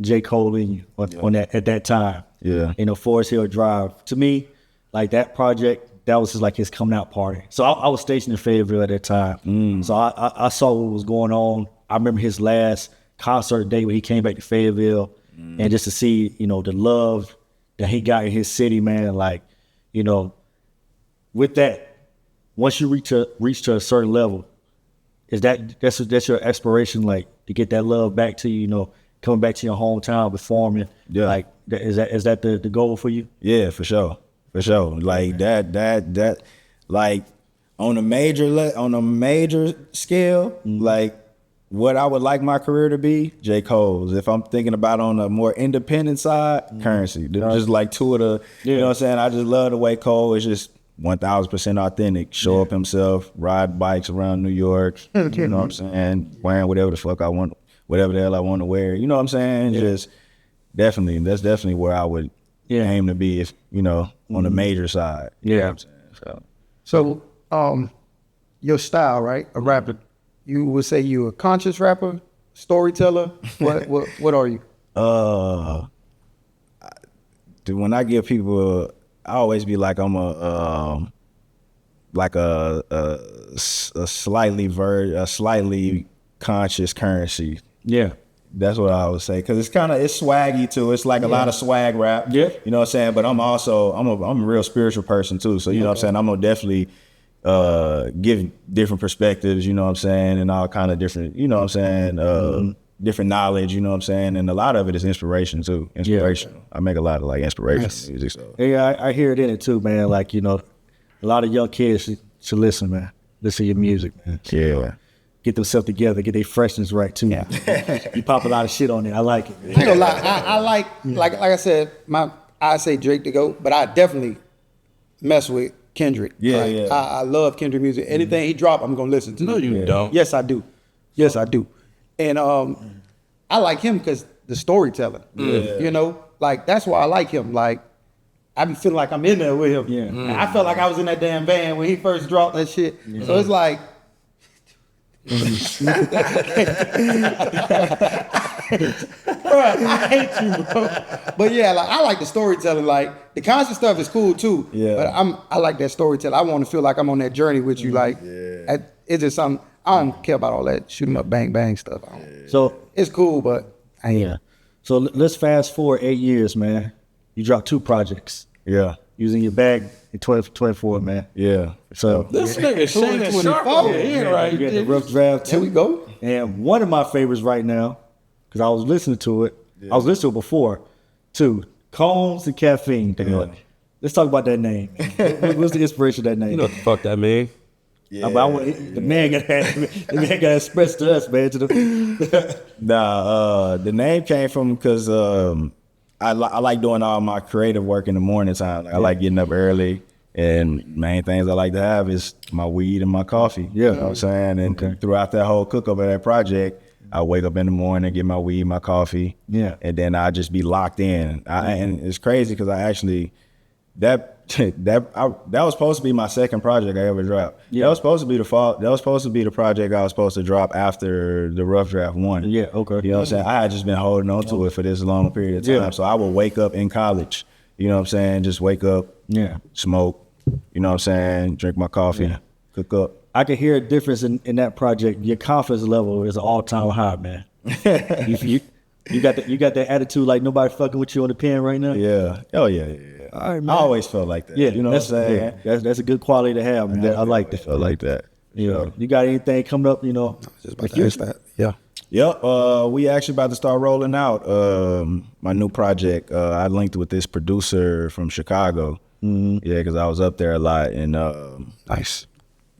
J. Cole on that at that time. You know, Forest Hill Drive. To me, like that project, that was just like his coming out party. So I was stationed in Fayetteville at that time. So I saw what was going on. I remember his last concert day when he came back to Fayetteville, and just to see, you know, the love that he got in his city, man. Like, you know, with that, once you reach to a certain level, that's your aspiration, like to get that love back to you, you know, coming back to your hometown, performing. Like, is that the goal for you? Yeah, for sure. Like that like on a major scale, like what I would like my career to be, J. Cole's. If I'm thinking about on a more independent side, Currency. They're just like two of the, you know what I'm saying? I just love the way Cole is just 1,000% authentic. Show up himself, ride bikes around New York, you know what I'm saying? Wearing whatever the fuck I want, whatever the hell I want to wear. You know what I'm saying? Just that's definitely where I would aim to be, if, you know, on the major side. You know what I'm saying? So your style, right? A rapper. You would say you a conscious rapper, storyteller. What are you? When I give people, I always be like I'm a slightly conscious Currency. Yeah. That's what I would say, because it's swaggy too. It's like a lot of swag rap. Yeah. You know what I'm saying? But I'm a real spiritual person too. So you know what I'm saying? I'm gonna definitely give different perspectives, you know what I'm saying, and all kind of different, you know what I'm saying, different knowledge, you know what I'm saying, and a lot of it is inspiration too. Inspirational. I make a lot of like inspirational music. So yeah, I hear it in it too, man. Like, you know, a lot of young kids should listen, man. Listen to your music, man. Yeah. Get themselves together, get their freshness right too. Yeah. You pop a lot of shit on it. I like it. You know, I like I said, I say Drake to go, but I definitely mess with Kendrick. I love Kendrick music. Anything he drop, I'm gonna listen to. No, you don't. Yes, I do. Yes, I do. And I like him because the storytelling. You know, like that's why I like him. Like I be feeling like I'm in there with him. I felt like I was in that damn van when he first dropped that shit. So it's like. Bro, I hate you, bro. But yeah, like I like the storytelling. Like the constant stuff is cool too. Yeah. But I like that storytelling. I want to feel like I'm on that journey with you. Like it's just something. I don't care about all that shooting up bang bang stuff. So it's cool, but So let's fast forward 8 years, man. You dropped 2 projects. Yeah. Using your bag in 1224, man. Yeah. So this nigga Shun sharp. Right. You got the Rough Draft 2. There we go. And one of my favorites right now, because I was listening to it. I was listening to it before, too. Combs and Caffeine. Let's talk about that name. What's the inspiration of that name? You know what the fuck that mean? Yeah. The man got to express to us, man. The name came from because I like doing all my creative work in the morning time. Like, I like getting up early, and main things I like to have is my weed and my coffee. Yeah. You know what I'm saying? And throughout that whole cook up of that project, I wake up in the morning, get my weed, my coffee. Yeah. And then I just be locked in. And it's crazy because I actually, that was supposed to be my second project I ever dropped. Yeah. That was supposed to be the project I was supposed to drop after the Rough Draft 1. Yeah, okay. You know what I'm saying? I had just been holding on to it for this long period of time. So I would wake up in college, you know what I'm saying? Just wake up, smoke, You know what I'm saying? Drink my coffee, cook up. I can hear a difference in that project. Your confidence level is all time high, man. you got that attitude like nobody fucking with you on the pen right now. Yeah. Oh yeah. All right, man. I always felt like that. Yeah, You know what I'm saying? Yeah, that's a good quality to have, man. I like that. Felt like that. You know, you got anything coming up? You know, Just about to ask that. Yeah. Yep. We actually about to start rolling out my new project. I linked with this producer from Chicago. Mm-hmm. Yeah, because I was up there a lot, and Nice.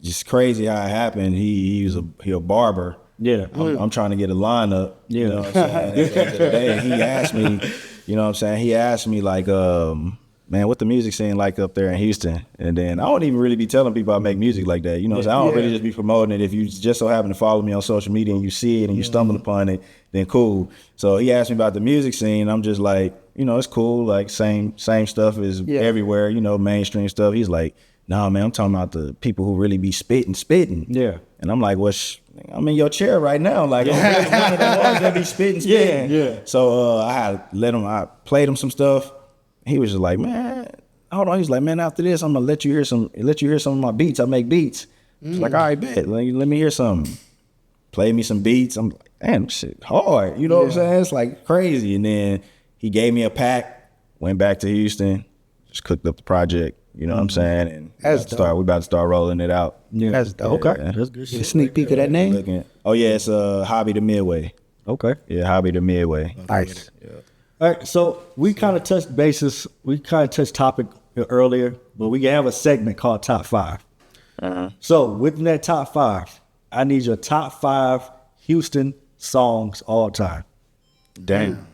just crazy how it happened. He was a barber. Yeah. I'm trying to get a lineup. Yeah. You know what I'm saying? So today he asked me, you know what I'm saying? He asked me like, man, what the music scene like up there in Houston? And then I don't even really be telling people I make music like that. You know what I'm saying? I don't really just be promoting it. If you just so happen to follow me on social media and you see it and you stumble upon it, then cool. So he asked me about the music scene. I'm just like, you know, it's cool. Like same stuff is everywhere, you know, mainstream stuff. He's like, nah, man, I'm talking about the people who really be spitting. Yeah. And I'm like, well, I'm in your chair right now. Like, I'm really one of the ones that be spitting. Yeah. So I played him some stuff. He was just like, man, hold on. He's like, man, after this, I'm gonna let you hear some of my beats. I make beats. He's like, all right, bet. Let me hear some. Play me some beats. I'm like, damn, shit hard. You know what I'm saying? It's like crazy. And then he gave me a pack, went back to Houston, just cooked up the project. You know what I'm saying? And we about to start rolling it out. Yeah. That's dope. Okay. That's good shit. A sneak peek of that name? It's Hobby to Midway. Okay. Yeah, Hobby to Midway. Nice. All right, so we kind of touched bases. We kind of touched topic earlier, but we have a segment called Top 5. So within that Top 5, I need your top 5 Houston songs all time. Damn.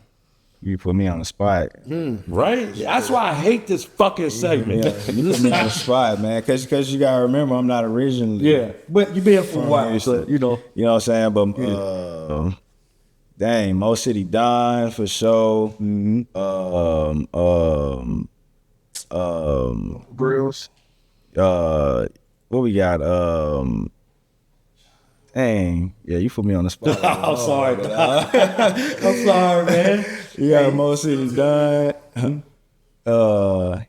You put me on the spot. Right? That's why I hate this fucking segment. You put me on the spot, man. Because you got to remember, I'm not originally. Yeah, but you've been for a while, so, you know. You know what I'm saying? But, dang, Mo City Don for sure. Grills. What we got? Dang, yeah, you put me on the spot. I'm sorry. I'm sorry, man. You got Mo City Don.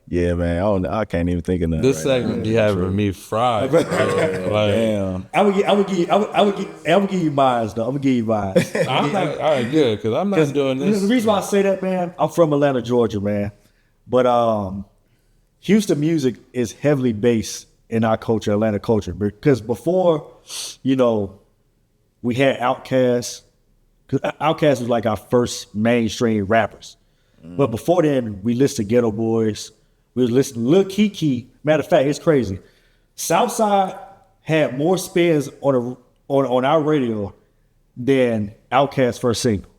Yeah, man, I can't even think of nothing. This segment be having me fried. Like, Damn. I would give you mine though. I'm gonna give you mine. I'm not, all right, good, because I'm not doing this. The reason why I say that, man, I'm from Atlanta, Georgia, man. But Houston music is heavily based in our culture, Atlanta culture. Because before, you know, we had Outkast. Because Outkast was like our first mainstream rappers. But before then, we listened to Geto Boys. We listened to Lil Kiki. Matter of fact, it's crazy. Southside had more spins on our radio than Outkast's first single.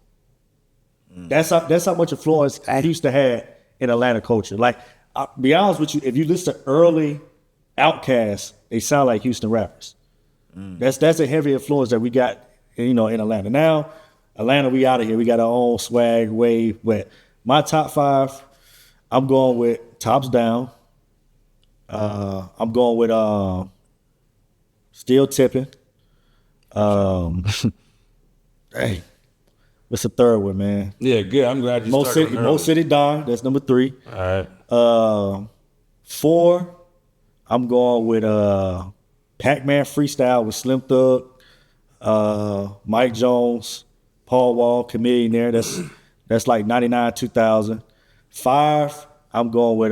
That's how much influence Houston had in Atlanta culture. Like, I'll be honest with you, if you listen to early Outkast, they sound like Houston rappers. That's a heavy influence that we got, you know, in Atlanta. Now, Atlanta, we out of here. We got our own swag, wave. But my top 5, I'm going with Tops Down. I'm going with Still Tipping. Hey, what's the third one, man? Yeah, good. I'm glad you started Mo City Don. That's number 3. All right. 4, I'm going with Pac-Man Freestyle with Slim Thug, Mike Jones, Paul Wall, Chameleon there. That's like 99, 2000. 5, I'm going with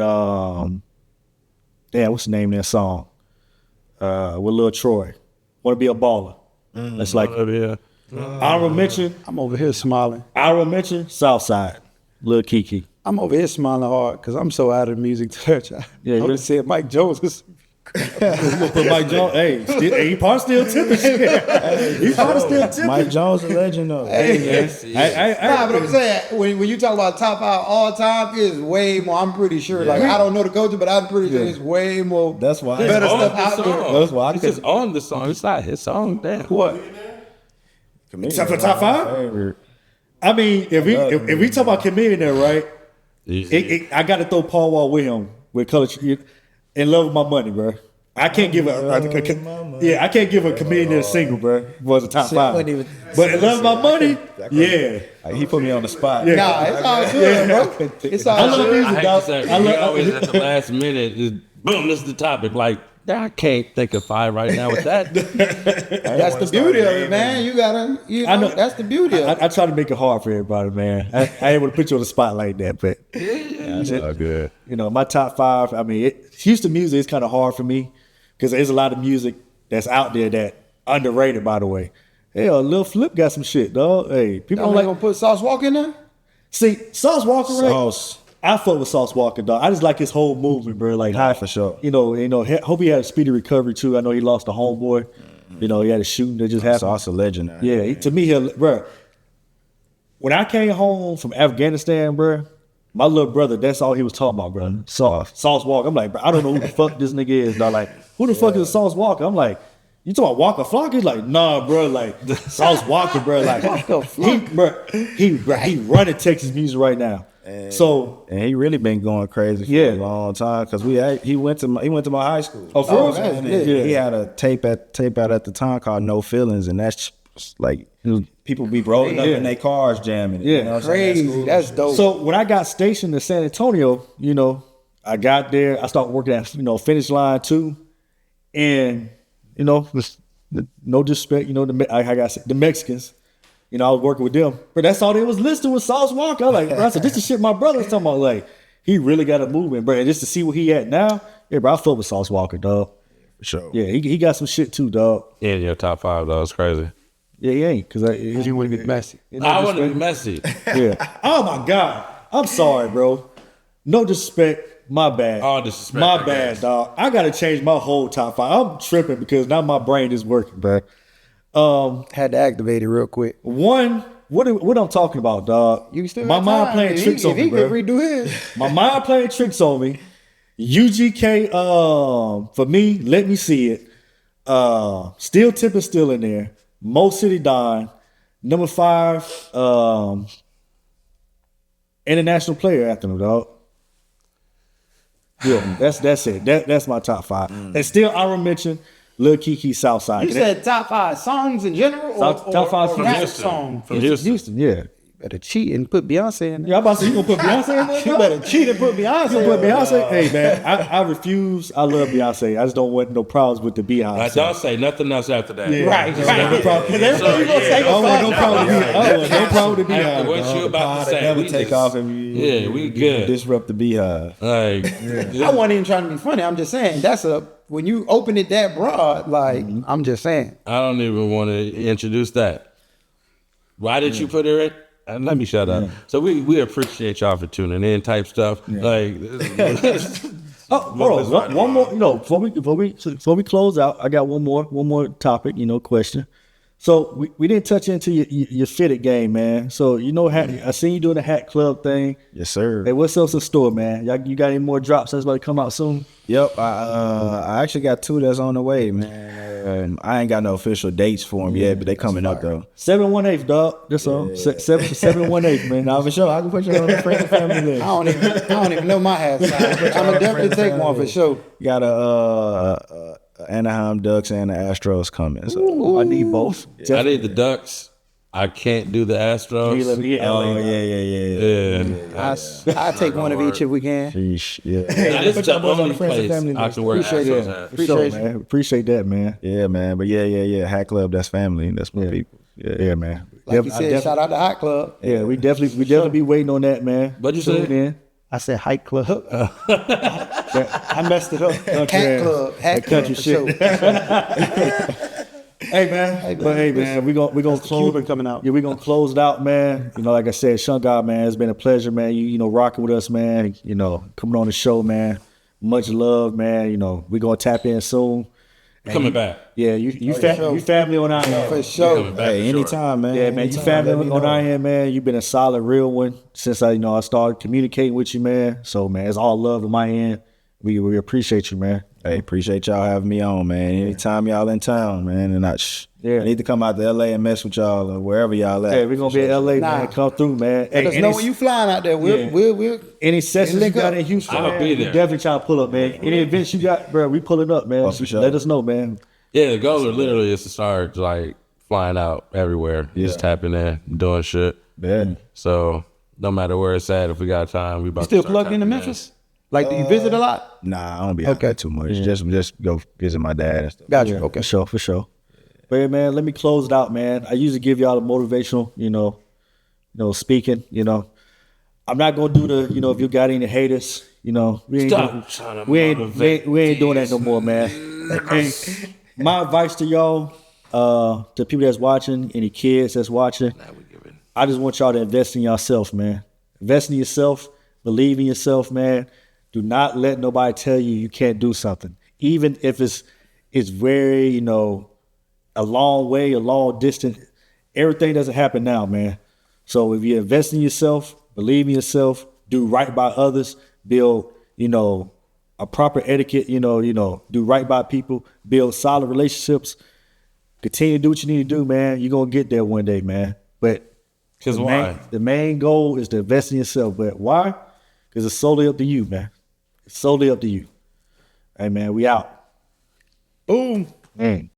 what's the name of that song? With Lil Troy. Wanna Be a Baller. That's like honorable mention. I'm over here smiling. Honorable mention, Southside, Lil Kiki. I'm over here smiling hard because I'm so out of the music church. Yeah, I'm just saying Mike Jones is But Mike Jones, he part still tipping shit. He part still tipping. Mike Jones, a legend though. Yes, Nah, but I'm saying when you talk about top 5 all time, it's way more. I'm pretty sure. Like I don't know the culture, but I'm pretty sure it's way more. That's why. better on stuff the out there. song. That's why I It's could. just on the song. It's not his song. Damn. What? Except for top 5? I mean, if we talk about Chameleon there, right? I got to throw Paul Wall with him with Color In Love With My Money, bro. I can't give I can't give a Chameleon a single, bro. Was a top 5. But In Love With My Money, yeah. He put me on the spot. Nah, it's all good, bro. It's all I love good. music, I hate dog. to say, we always at the last minute boom, this is the topic. Like, I can't think of 5 right now with that. That's the beauty of it, man. You gotta, I know that's the beauty of it. I try to make it hard for everybody, man. I ain't want to put you on the spot like that, but That's all good. you know, my top 5. I mean, Houston music is kind of hard for me because there's a lot of music that's out there that underrated. By the way, hell, Lil Flip got some shit, dog. Hey, people don't like gonna put Sauce Walker in there. see Sauce Walker, right? Sauce. I fuck with Sauce Walker, dog. I just like his whole movement, bro. Like, High for sure. You know. Hope he had a speedy recovery too. I know he lost a homeboy. You know, he had a shooting that just happened. Sauce a legend. Yeah, to me, bro. When I came home from Afghanistan, bro, my little brother, that's all he was talking about, bro. Sauce Walker. I'm like, bro, I don't know who the fuck this nigga is, dog. Like, who the fuck is Sauce Walker? I'm like, you talking about Walker Flocka? He's like, nah, bro. Like, Sauce Walker, bro. Like, he running Texas music right now. And And he really been going crazy for a long time because he went to my high school. Oh, for real? Man, Yeah. He had a tape out at the time called No Feelings, and that's like people be rolling up in their cars jamming. Yeah. You know what I'm saying? Crazy. That's dope. So when I got stationed in San Antonio, you know, I got there. I started working at Finish Line 2, and you know, no disrespect, you know, the Mexicans. You know, I was working with them, but that's all they was listening was Sauce Walker. I was like, bro, I said, this is shit my brother's talking about. Like, he really got a movement, bro. And just to see what he at now, yeah, bro, I fuck with Sauce Walker, dog. For sure. Yeah, he got some shit too, dog. Yeah, your top 5, though. It's crazy. Yeah, he ain't, because You want to be messy. I want to be messy. Yeah. Oh my God. I'm sorry, bro. No disrespect. My bad. All disrespect, My I bad, guess. dog. I gotta change my whole top 5. I'm tripping because now my brain is working, bro. Had to activate it real quick. One, what I'm talking about, dog? You still my got mind time. playing tricks on If me, he bro. could redo his. My mind playing tricks on me. UGK, for me, let me see it. Steel Tip is still in there. Mo City Don. Number 5, international player anthem, dog. Yeah, that's it. That's my top 5. And still, I will mention Lil Kiki Southside. You said top 5 songs in general, or Top 5 or from rap Houston. song? From Houston. Yeah. Better cheat and put Beyonce in there. Yeah, I'm about to say, you gonna put Beyonce in there? You better cheat and put Beyonce. You put in there. Beyonce? Hey, man, I refuse. I love Beyonce. I just don't want no problems with the Beehive. I don't say nothing else after that. Yeah. Right, No right. problem. Because everything you gonna say I don't want no gonna problem with Beehive. I don't want no problem with the After Beehive. what you about to say, never we take just- off if you Yeah, we good. disrupt the beehive. Like, I wasn't even trying to be funny. I'm just saying when you open it that broad, like I'm just saying. I don't even want to introduce that. Why did you put it in? Let me shut up. So we appreciate y'all for tuning in type stuff. Like, Oh, hold on. One more. You know, before we close out, I got one more topic. You know, question. So we didn't touch into your fitted game, man. So you know, I seen you doing the hat club thing. Yes, sir. Hey, what's else in store, man? You got any more drops that's about to come out soon? Yep, I actually got 2 that's on the way, man. I ain't got no official dates for them yet, but they coming up though. 718, dog. That's all. 718, man. Nah, for sure, I can put you on the friend and family list. I don't even know my hat size. But I'm gonna definitely take one for sure. Got a Anaheim Ducks and the Astros coming. So. Ooh, I need both. I need the Ducks. I can't do the Astros. Oh yeah. I take one of each if we can. Sheesh, yeah. That is the only friends and place family I list. can wear Appreciate Astros it. at. Appreciate, man. Appreciate that, man. Yeah, man. But yeah. Hat Club, that's family. That's my people. Yeah, man. Like you said, shout out to Hot Club. Yeah, we definitely be waiting on that, man. What'd you Tune say? in. I said Hike Club. I messed it up. Hat Club. Hat Club country for shit. sure. Hey man, we gonna close. Cuban coming out. Yeah, we gonna close it out, man. You know, like I said, Shun God, man, it's been a pleasure, man. You know, rocking with us, man. You know, coming on the show, man. Much love, man. You know, we gonna tap in soon. Coming back. Yeah, you family on our end. For sure. Coming back. Hey, for sure. anytime, man. Yeah, man, you Anytime, family let me on know. our end, man. You've been a solid, real one since I started communicating with you, man. So, man, it's all love on my end. We appreciate you, man. Hey, appreciate y'all having me on, man. Anytime y'all in town, man, and I need to come out to LA and mess with y'all or wherever y'all at. Hey, we're gonna be in LA, Nah. man. Come through, man. Let us know when you flying out there. We'll any sessions you link got up. in Houston, I'ma man, be we there. definitely trying to pull up, man. Any events you got, bro, we pulling up, man. Oh, for sure. Let us know, man. Yeah, the goal literally is to start like flying out everywhere, just tapping in, doing shit. Yeah. So no matter where it's at, if we got time, we about still to start plugged into tapping Memphis. Like, do you visit a lot? Nah, I don't be out there too much. Just go visit my dad and stuff. Gotcha. Yeah, Okay. for sure. But yeah, man, let me close it out, man. I usually give y'all the motivational, speaking. I'm not gonna do the, if you got any haters, we ain't Stop doing, trying to we ain't motivate we ain't doing that no more, man. And my advice to y'all, to people that's watching, any kids that's watching, I just want y'all to invest in yourself, man. Invest in yourself, believe in yourself, man. Do not let nobody tell you can't do something, even if it's very, a long distance. Everything doesn't happen now, man. So if you invest in yourself, believe in yourself, do right by others, build, a proper etiquette, do right by people, build solid relationships, continue to do what you need to do, man. You're gonna get there one day, man. But the main goal is to invest in yourself. But why? Because it's solely up to you, man. It's solely up to you. Hey man, we out. Boom. Man.